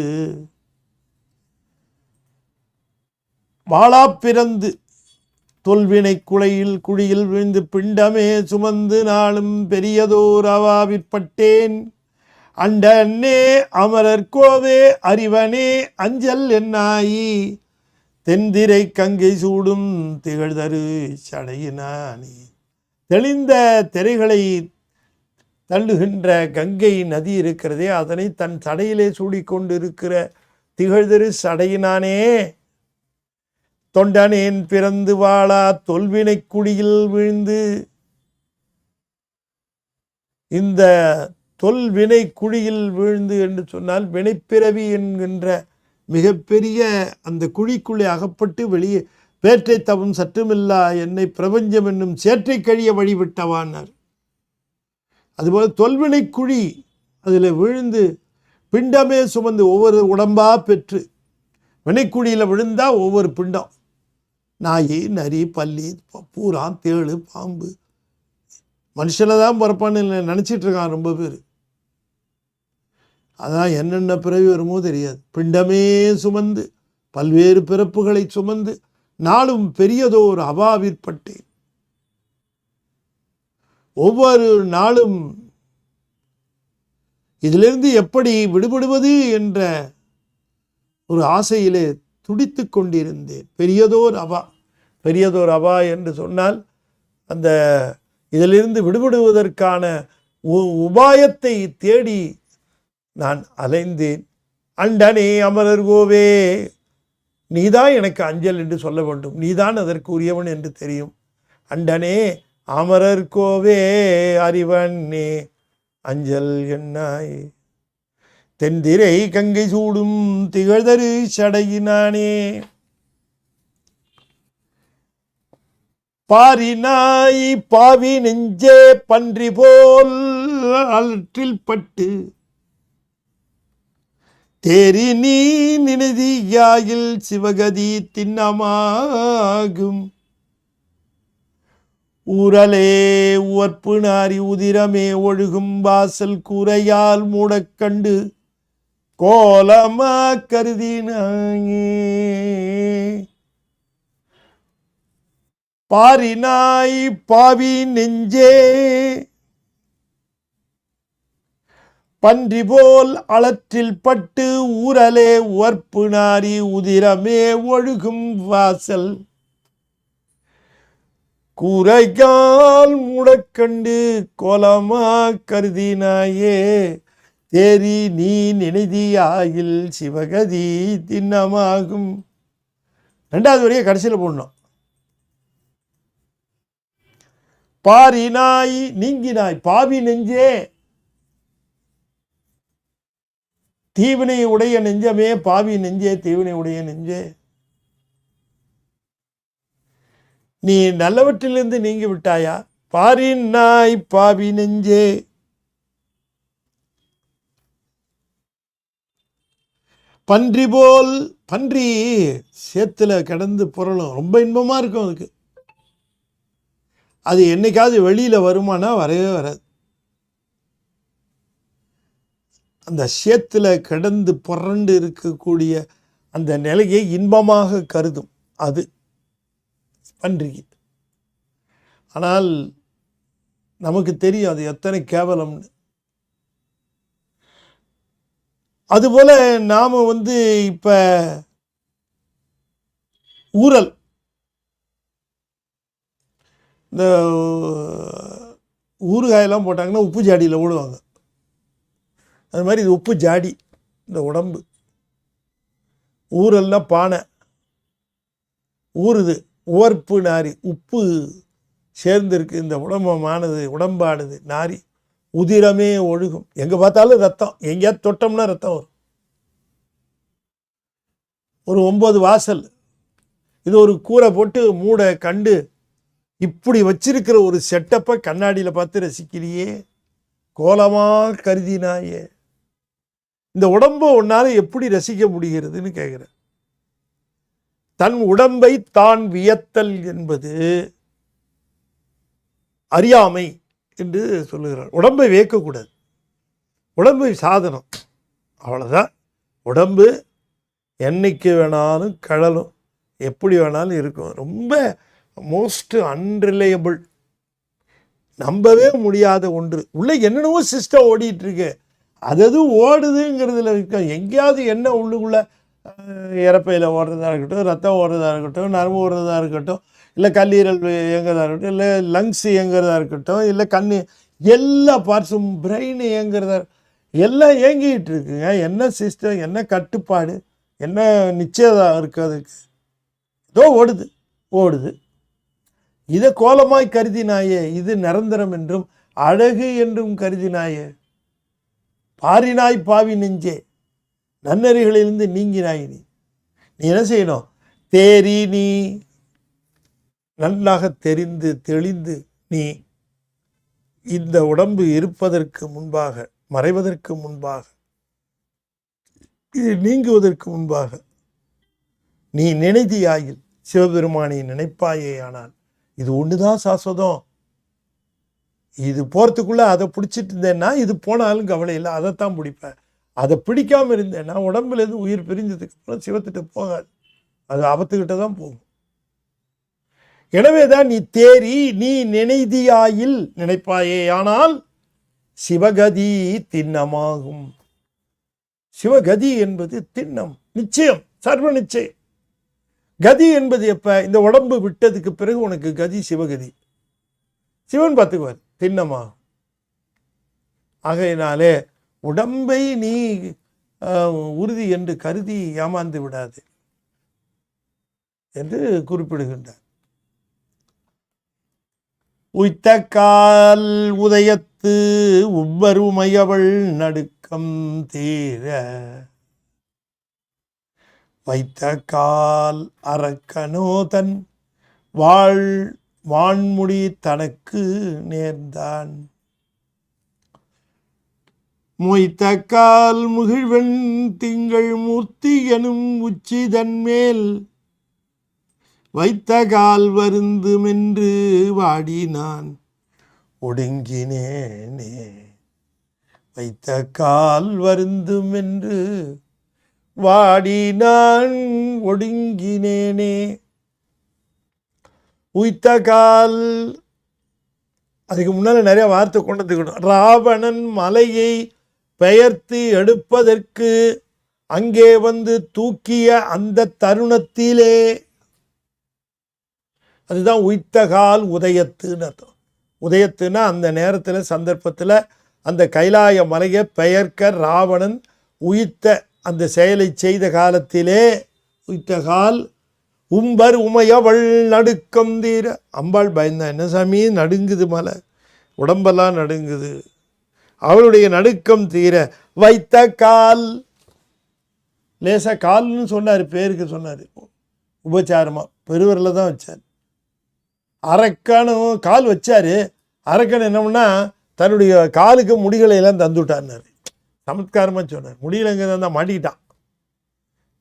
வாழா பிறந்து தொல்வினை குழியில் விழுந்து பிண்டமே சுமந்து நாளும் பெரியதோர் அவாவிற்பட்டேன். அண்டனே அமரர் கோவே அறிவனே அஞ்சல் என்னாயி, தென்திரை கங்கை சூடும் திகழ்தரு சடையினானே. தெளிந்த திரைகளை தள்ளுகின்ற கங்கை நதி இருக்கிறதே, அதனை தன் சடையிலே சூடிக்கொண்டிருக்கிற திகழ்தரு சடையினானே. தொண்டனேன் பிறந்து வாழா தொல்வினை குழியில் விழுந்து, இந்த தொல்வினை குழியில் விழுந்து என்று சொன்னால் வினைப்பிறவி என்கின்ற மிகப்பெரிய அந்த குழிக்குள்ளே அகப்பட்டு வெளியே பேற்றை தவம் சற்றுமில்லா என்னை பிரபஞ்சம் என்னும் சேற்றை கழிய வழிவிட்டவானார். அதுபோல் தொல்வினை குழி, அதில் விழுந்து பிண்டமே சுமந்து ஒவ்வொரு உடம்பா பெற்று, வினைக்குழியில் விழுந்தா ஒவ்வொரு பிண்டம், நாய் நரி பல்லி பூரா தேளு பாம்பு, மனுஷனை தான் பிறப்பான்னு நினச்சிட்டு இருக்கான் ரொம்ப பேர். அதான் என்னென்ன பிறவி வருமோ தெரியாது. பிண்டமே சுமந்து பல்வேறு பிறப்புகளை சுமந்து நாளும் பெரியதோர் அவாவிற்பட்டேன். ஒவ்வொரு நாளும் இதிலிருந்து எப்படி விடுபடுவது என்ற ஒரு ஆசையிலே துடித்து கொண்டிருந்தேன். பெரியதோர் அவா என்று சொன்னால் அந்த இதிலிருந்து விடுபடுவதற்கான உபாயத்தை தேடி நான் அலைந்தேன். அண்டனே அமரர் கோவே, நீதான் எனக்கு அஞ்சல் என்று சொல்ல வேண்டும், நீதான் அதற்கு உரியவன் என்று தெரியும். அண்டனே அமரர் கோவே அறிவனே அஞ்சல் என்னாய், தென்திரை கங்கை சூடும் திகழ்தரு சடையினானே. பாரினாய் பாவி நெஞ்சே பன்றி போல் அலற்றில் பட்டு, தேரி நீ நினைதியாயில் சிவகதி திண்ணமாகும். ஊரலே உவர்ப்பு நாரி உதிரமே ஒழுகும் வாசல் கூரையால் மூடக்கண்டு கோலமா கருதினாயே. பாரினாய் பாவி நெஞ்சே பன்றி போல் அளற்றில் பட்டு, ஊரலே உவர்ப்பு நாரி உதிரமே ஒழுகும் வாசல் கூரையால் மூடக்கண்டு கோலமா கருதினாயே. தேரி நீ நினைதியாயில் சிவகதி திண்ணமாகும். 2வது வரையை கடைசியில் போடணும். பாரினாய் நீங்கினாய், பாவி நெஞ்சே, தீவினை உடைய நெஞ்சமே, பாவி நெஞ்சே, தீவினை உடைய நெஞ்சே, நீ நல்லவற்றிலிருந்து நீங்கி விட்டாயா? பாரினாய் பாவி நெஞ்சே. பன்றி போல், பன்றி சேத்துல கிடந்து புரளும், ரொம்ப இன்பமா இருக்கும் அதுக்கு. அது என்னைக்காவது வெளியில வருமானா வரவே வராது. அந்த சேத்துல கிடந்து புரண்டு இருக்கக்கூடிய அந்த நிலையை இன்பமாக கருதும் அது பன்றிக்கு. ஆனால் நமக்கு தெரியும் அது எத்தனை கேவலம்னு. அதுபோல் நாம் இப்போ ஊறல், இந்த ஊறுகாயெல்லாம் போட்டாங்கன்னா உப்பு ஜாடியில் ஓடுவாங்க. அது மாதிரி இது உப்பு ஜாடி இந்த உடம்பு. ஊறல்னா பானை ஊறுது, உவர்ப்பு நாரி, உப்பு சேர்ந்துருக்கு இந்த உடம்பானது நாரி, உதிரமே ஒழுகும். எங்கே பார்த்தாலும் ரத்தம், எங்கேயாவது தொட்டோம்னா ரத்தம் வரும். ஒரு 9 வாசல், இது ஒரு கூரை போட்டு மூட கண்டு இப்படி வச்சிருக்கிற ஒரு செட்டப்பை கண்ணாடியில் பார்த்து ரசிக்கிறியே, கோலமாக கருதினாயே. இந்த உடம்பை உன்னால எப்படி ரசிக்க முடிகிறதுன்னு கேட்குறேன். தன் உடம்பை தான் வியத்தல் என்பது அறியாமை என்று சொல்லுகிறார். உடம்பை வியக்கக்கூடாது, உடம்பு சாதனம், அவ்வளோதான். உடம்பு என்னைக்கு வேணாலும் கழலும், எப்படி வேணாலும் இருக்கும். ரொம்ப மோஸ்ட் அன்ரிலையபிள், நம்பவே முடியாத ஒன்று. உள்ள என்னென்னவோ சிஸ்டம் ஓடிட்டு இருக்கு, அது ஓடுதுங்கிறதுல இருக்க. எங்கேயாவது என்ன உள்ளுக்குள்ளே இறப்பையில் ஓடுறதா இருக்கட்டும், ரத்தம் ஓடுறதா இருக்கட்டும், நரம்பு ஓடுறதா இருக்கட்டும், இல்லை கல்லீரல் இயங்குறதா இருக்கட்டும், இல்லை லங்ஸ் இயங்குறதா இருக்கட்டும், இல்லை கண், எல்லா பார்ட்ஸும், பிரெயின் இயங்குறதா, எல்லாம் இயங்கிட்டு இருக்குங்க. என்ன சிஸ்டம், என்ன கட்டுப்பாடு, என்ன நிச்சயம் இருக்குது அதுக்கு? ஏதோ ஓடுது. இதை கோலமாய் கருதினாயே, இது நிரந்தரம் என்றும் அழகு என்றும் கருதினாயே. பாரினாய் பாவி நெஞ்சே, நன்னறிகளிலிருந்து நீங்கினாய். நீ என்ன செய்யணும்? தேறி, நீ நன்றாக தெரிந்து தெளிந்து, நீ இந்த உடம்பு இருப்பதற்கு முன்பாக, மறைவதற்கு முன்பாக, இது நீங்குவதற்கு முன்பாக நீ நினைதியாயில் சிவபெருமானை நினைப்பாயே. ஆனால் இது ஒன்றுதான் சாஸ்வதம். இது போகிறதுக்குள்ளே அதை பிடிச்சிட்டு இருந்தேன்னா இது போனாலும் கவலை இல்லை, அதைத்தான் பிடிப்பேன். அதை பிடிக்காமல் இருந்தேன்னா உடம்புலேருந்து உயிர் பிரிஞ்சதுக்கு அப்புறம் சிவத்திட்ட போகாது, அது ஆபத்துக்கிட்ட தான் போகும். எனவே தான் நீ தேறி, நீ நினைதியாயில் நினைப்பாயே. ஆனால் சிவகதி திண்ணமாகும். சிவகதி என்பது திண்ணம், நிச்சயம், சர்வ நிச்சயம். கதி என்பது எப்ப? இந்த உடம்பு விட்டதுக்கு பிறகு உனக்கு கதி சிவகதி. சிவன் பார்த்துக்குவார், திண்ணமாகும். ஆகையினாலே உடம்பை நீ உறுதி என்று கருதி ஏமாந்து விடாது என்று குறிப்பிடுகின்றார். உய்த்த கால் உதயத்து உவ்வருமையவள் நடுக்கம் தீர, வைத்த கால் அரக்கனோ தன் வான்முடி தனக்கு நேர்ந்தான். மொய்த்த கால் முகிழ்வெண் திங்கள் மூர்த்தி எனும் உச்சி தன்மேல், வைத்த கால் வருந்துமென்று வாடினான் ஒடுங்கினேனே. வைத்த கால் வருந்துமென்று வாடினான் ஒடுங்கினேனே. உய்த்த கால், அதுக்கு முன்னால் நிறைய வார்த்தை கொண்டு வந்துக்கணும். ராவணன் மலையை பெயர்த்து எடுப்பதற்கு அங்கே வந்து தூக்கிய அந்த தருணத்திலே, அதுதான் உய்த்தகால் உதயத்துன்னு அர்த்தம். உதயத்துனா அந்த நேரத்தில், சந்தர்ப்பத்தில் அந்த கைலாய மலையை பெயர்க்க ராவணன் உயிர்த்த அந்த செயலை செய்த காலத்திலே, உய்த்தகால் உம்பர் உமையவள் நடுக்கம் தீர. அம்பாள் பயந்தா, என்ன சாமி நடுங்குது, மலை உடம்பெல்லாம் நடுங்குது, அவளுடைய நடுக்கம் தீர வைத்த கால். லேசா கால்னு சொன்னார், பேருக்கு சொன்னார், உபச்சாரமா பெருவரில் தான் வச்சார். அரக்கனும் கால் வச்சாரு. அரக்கன் என்னம்னா தன்னுடைய காலுக்கு முடிகளை எல்லாம் தந்துவிட்டார். சமத்காரமாக சொன்னார். முடியல எங்கே தான் மாட்டிக்கிட்டான்.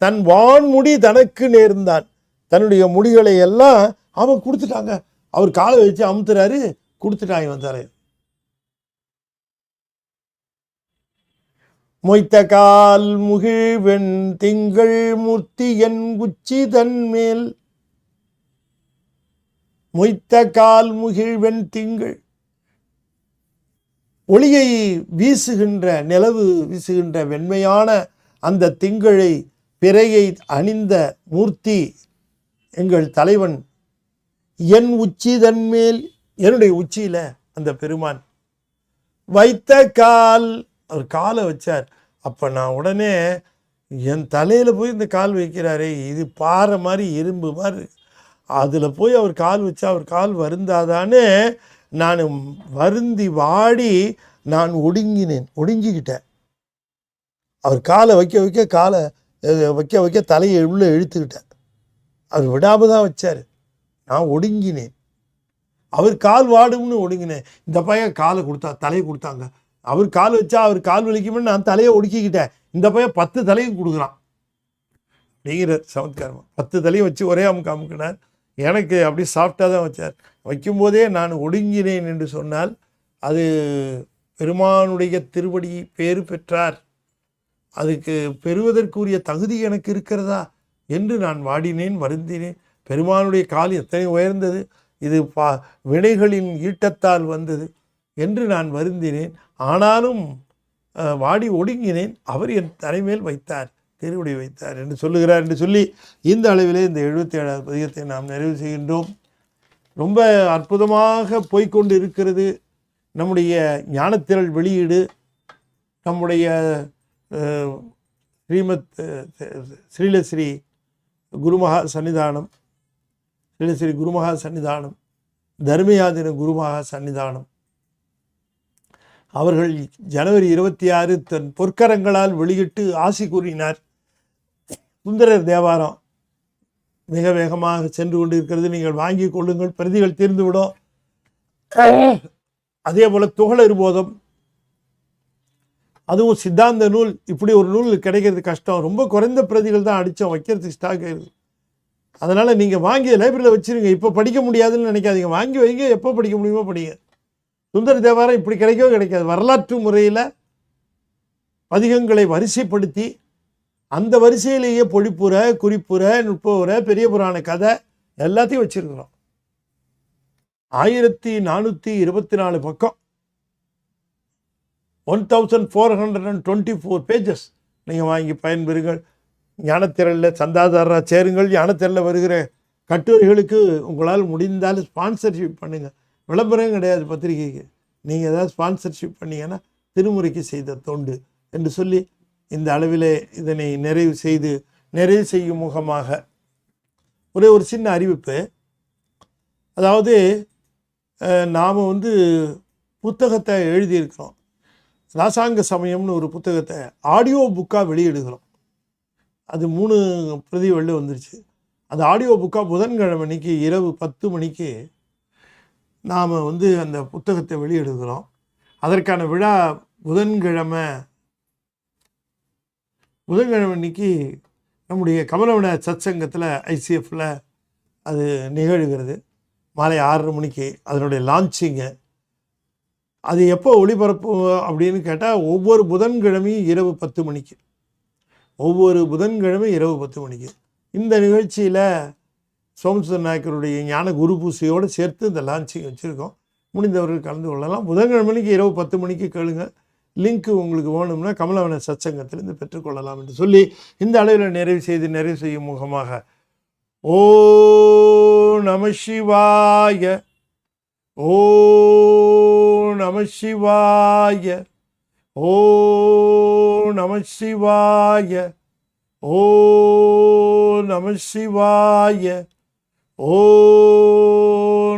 தன் வான்முடி தனக்கு நேர்ந்தான். தன்னுடைய முடிகளை எல்லாம் அவன் கொடுத்துட்டாங்க. அவர் காலை வச்சு அமுத்துறாரு, கொடுத்துட்டாங்க வந்தாரு. மொய்த்த கால் முகிழ்வெண் திங்கள் மூர்த்தி என் உச்சி தன்மேல். மொய்த்த கால் முகிழ்வெண் திங்கள், ஒளியை வீசுகின்ற, நிலவு வீசுகின்ற வெண்மையான அந்த திங்களை பிறையை அணிந்த மூர்த்தி எங்கள் தலைவன் என் உச்சி தன்மேல், என்னுடைய உச்சியில் அந்த பெருமான் வைத்த கால், அவர் காலை வச்சார். அப்போ நான் உடனே என் தலையில் போய் இந்த கால் வைக்கிறாரே, இது பாறை மாதிரி இரும்பு மாதிரி, அதில் போய் அவர் கால் வச்சா அவர் கால் வருந்தாதான்னு நான் வருந்தி வாடி நான் ஒடுங்கிக்கிட்டேன். அவர் காலை வைக்க தலையை உள்ளே இழுத்துக்கிட்டேன். அவர் விடாமல் தான் வச்சார். நான் ஒடுங்கினேன். அவர் கால் வாடும்னு ஒடுங்கினேன். இந்த பையன் காலை தலையை கொடுத்தாங்க. அவர் கால் வச்சா அவர் கால் வலிக்கும்னு நான் தலையை ஒடுக்கிக்கிட்டேன். இந்த பையன் 10 தலையும் கொடுக்குறான் அப்படிங்கிற சமத்காரமாக 10 தலையும் வச்சு ஒரே அமுக்கினார். எனக்கு அப்படி சாஃப்டாக தான் வச்சார். வைக்கும்போதே நான் ஒடுங்கினேன் என்று சொன்னால் அது பெருமானுடைய திருவடி பேறு பெற்றார், அதுக்கு பெறுவதற்குரிய தகுதி எனக்கு இருக்கிறதா என்று நான் வாடினேன், வருந்தினேன். பெருமானுடைய கால் எத்தனை உயர்ந்தது, இது வினைகளின் ஈட்டத்தால் வந்தது என்று நான் வருந்தினேன். ஆனாலும் வாடி ஒடுங்கினேன். அவர் என் தலைமேல் வைத்தார், திருவடி வைத்தார் என்று சொல்லுகிறார் என்று சொல்லி இந்த அளவிலே இந்த 77வது பதிகத்தை நாம் நிறைவு செய்கின்றோம். ரொம்ப அற்புதமாக போய்கொண்டு இருக்கிறது நம்முடைய ஞானத்திரள் வெளியீடு. நம்முடைய ஸ்ரீலஸ்ரீ குருமகா சன்னிதானம், ஸ்ரீலஸ்ரீ குருமகா சன்னிதானம், தர்மயாதின குருமகா சன்னிதானம் அவர்கள் ஜனவரி 26 தன் பொற்கரங்களால் வெளியிட்டு ஆசி கூறினார். சுந்தரர் தேவாரம் மிக வேகமாக சென்று கொண்டு இருக்கிறது. நீங்கள் வாங்கி கொள்ளுங்கள், பிரதிகள் தீர்ந்துவிடும். அதே போல துகளறு போதம், அதுவும் சித்தாந்த நூல். இப்படி ஒரு நூல் கிடைக்கிறது கஷ்டம். ரொம்ப குறைந்த பிரதிகள் தான் அடித்தோம், வைக்கிறதுக்கு ஸ்டாக் இருக்குது. அதனால் நீங்கள் வாங்கி லைப்ரரியில் வச்சுருங்க. இப்போ படிக்க முடியாதுன்னு நினைக்காதீங்க, வாங்கி வைங்க, எப்போ படிக்க முடியுமோ படிங்க. சுந்தர தேவாரம் இப்படி கிடைக்கவே கிடைக்காது. வரலாற்று முறையில் பதிகங்களை வரிசைப்படுத்தி அந்த வரிசையிலேயே பொழிப்புற, குறிப்புற, நுட்புற, பெரிய புராண கதை எல்லாத்தையும் வச்சிருக்கிறோம். 1424 பக்கம், 1424 பேஜஸ். நீங்கள் வாங்கி பயன்பெறுங்கள். ஞானத்திரளில் சந்தாதாரராக சேருங்கள். ஞானத்திரளில் வருகிற கட்டுரைகளுக்கு உங்களால் முடிந்தால் ஸ்பான்சர்ஷிப் பண்ணுங்கள். விளம்பரம் கிடையாது பத்திரிகைக்கு. நீங்கள் ஏதாவது ஸ்பான்சர்ஷிப் பண்ணிங்கன்னா திருமுறைக்கு செய்த தொண்டு என்று சொல்லி இந்த அளவிலே இதனை நிறைவு செய்யும் முகமாக ஒரு சின்ன அறிவிப்பு. அதாவது நாம் புத்தகத்தை எழுதியிருக்கிறோம். ராசாங்க சமயம்னு ஒரு புத்தகத்தை ஆடியோ புக்காக வெளியிடுகிறோம். அது 3 பிரதி வெளில வந்துருச்சு. அது ஆடியோ புக்காக புதன்கிழமை அன்னைக்கு இரவு 10 மணிக்கு நாம் அந்த புத்தகத்தை வெளியிடுகிறோம். அதற்கான விழா புதன்கிழமை அன்னைக்கு நம்முடைய கமலவன சத்சங்கத்தில் ICFல அது நிகழ்கிறது. மாலை 6:30 மணிக்கு அதனுடைய லான்ச்சிங்கு. அது எப்போ ஒளிபரப்பு அப்படின்னு கேட்டால் ஒவ்வொரு புதன்கிழமையும் இரவு 10 மணிக்கு, ஒவ்வொரு புதன்கிழமை இரவு 10 மணிக்கு. இந்த நிகழ்ச்சியில் சோமசுந்தர நாயக்கருடைய ஞான குரு பூசையோடு சேர்த்து இந்த லான்ச்சிங் வச்சுருக்கோம். முடிந்தவர்கள் கலந்து கொள்ளலாம். புதன்கிழமைக்கு இரவு 10 மணிக்கு கேளுங்க. லிங்க்கு உங்களுக்கு வேணும்னா கமலவன சத்சங்கத்திலிருந்து பெற்றுக்கொள்ளலாம் என்று சொல்லி இந்த அளவில் நிறைவு செய்யும் முகமாக ஓ நம சிவாய, ஓ நம சிவாய, ஓ நம சிவாய, ஓ நம சிவாய, ஓ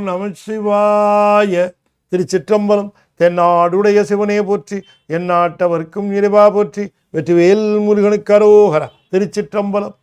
நம சிவாய. திருச்சிற்றம்பலம். தென்னாடுடைய சிவனே போற்றி, எந்நாட்டவர்க்கும் இறைவா போற்றி. வெற்றிவேல் முருகனுக்கு அரோகரா. திருச்சிற்றம்பலம்.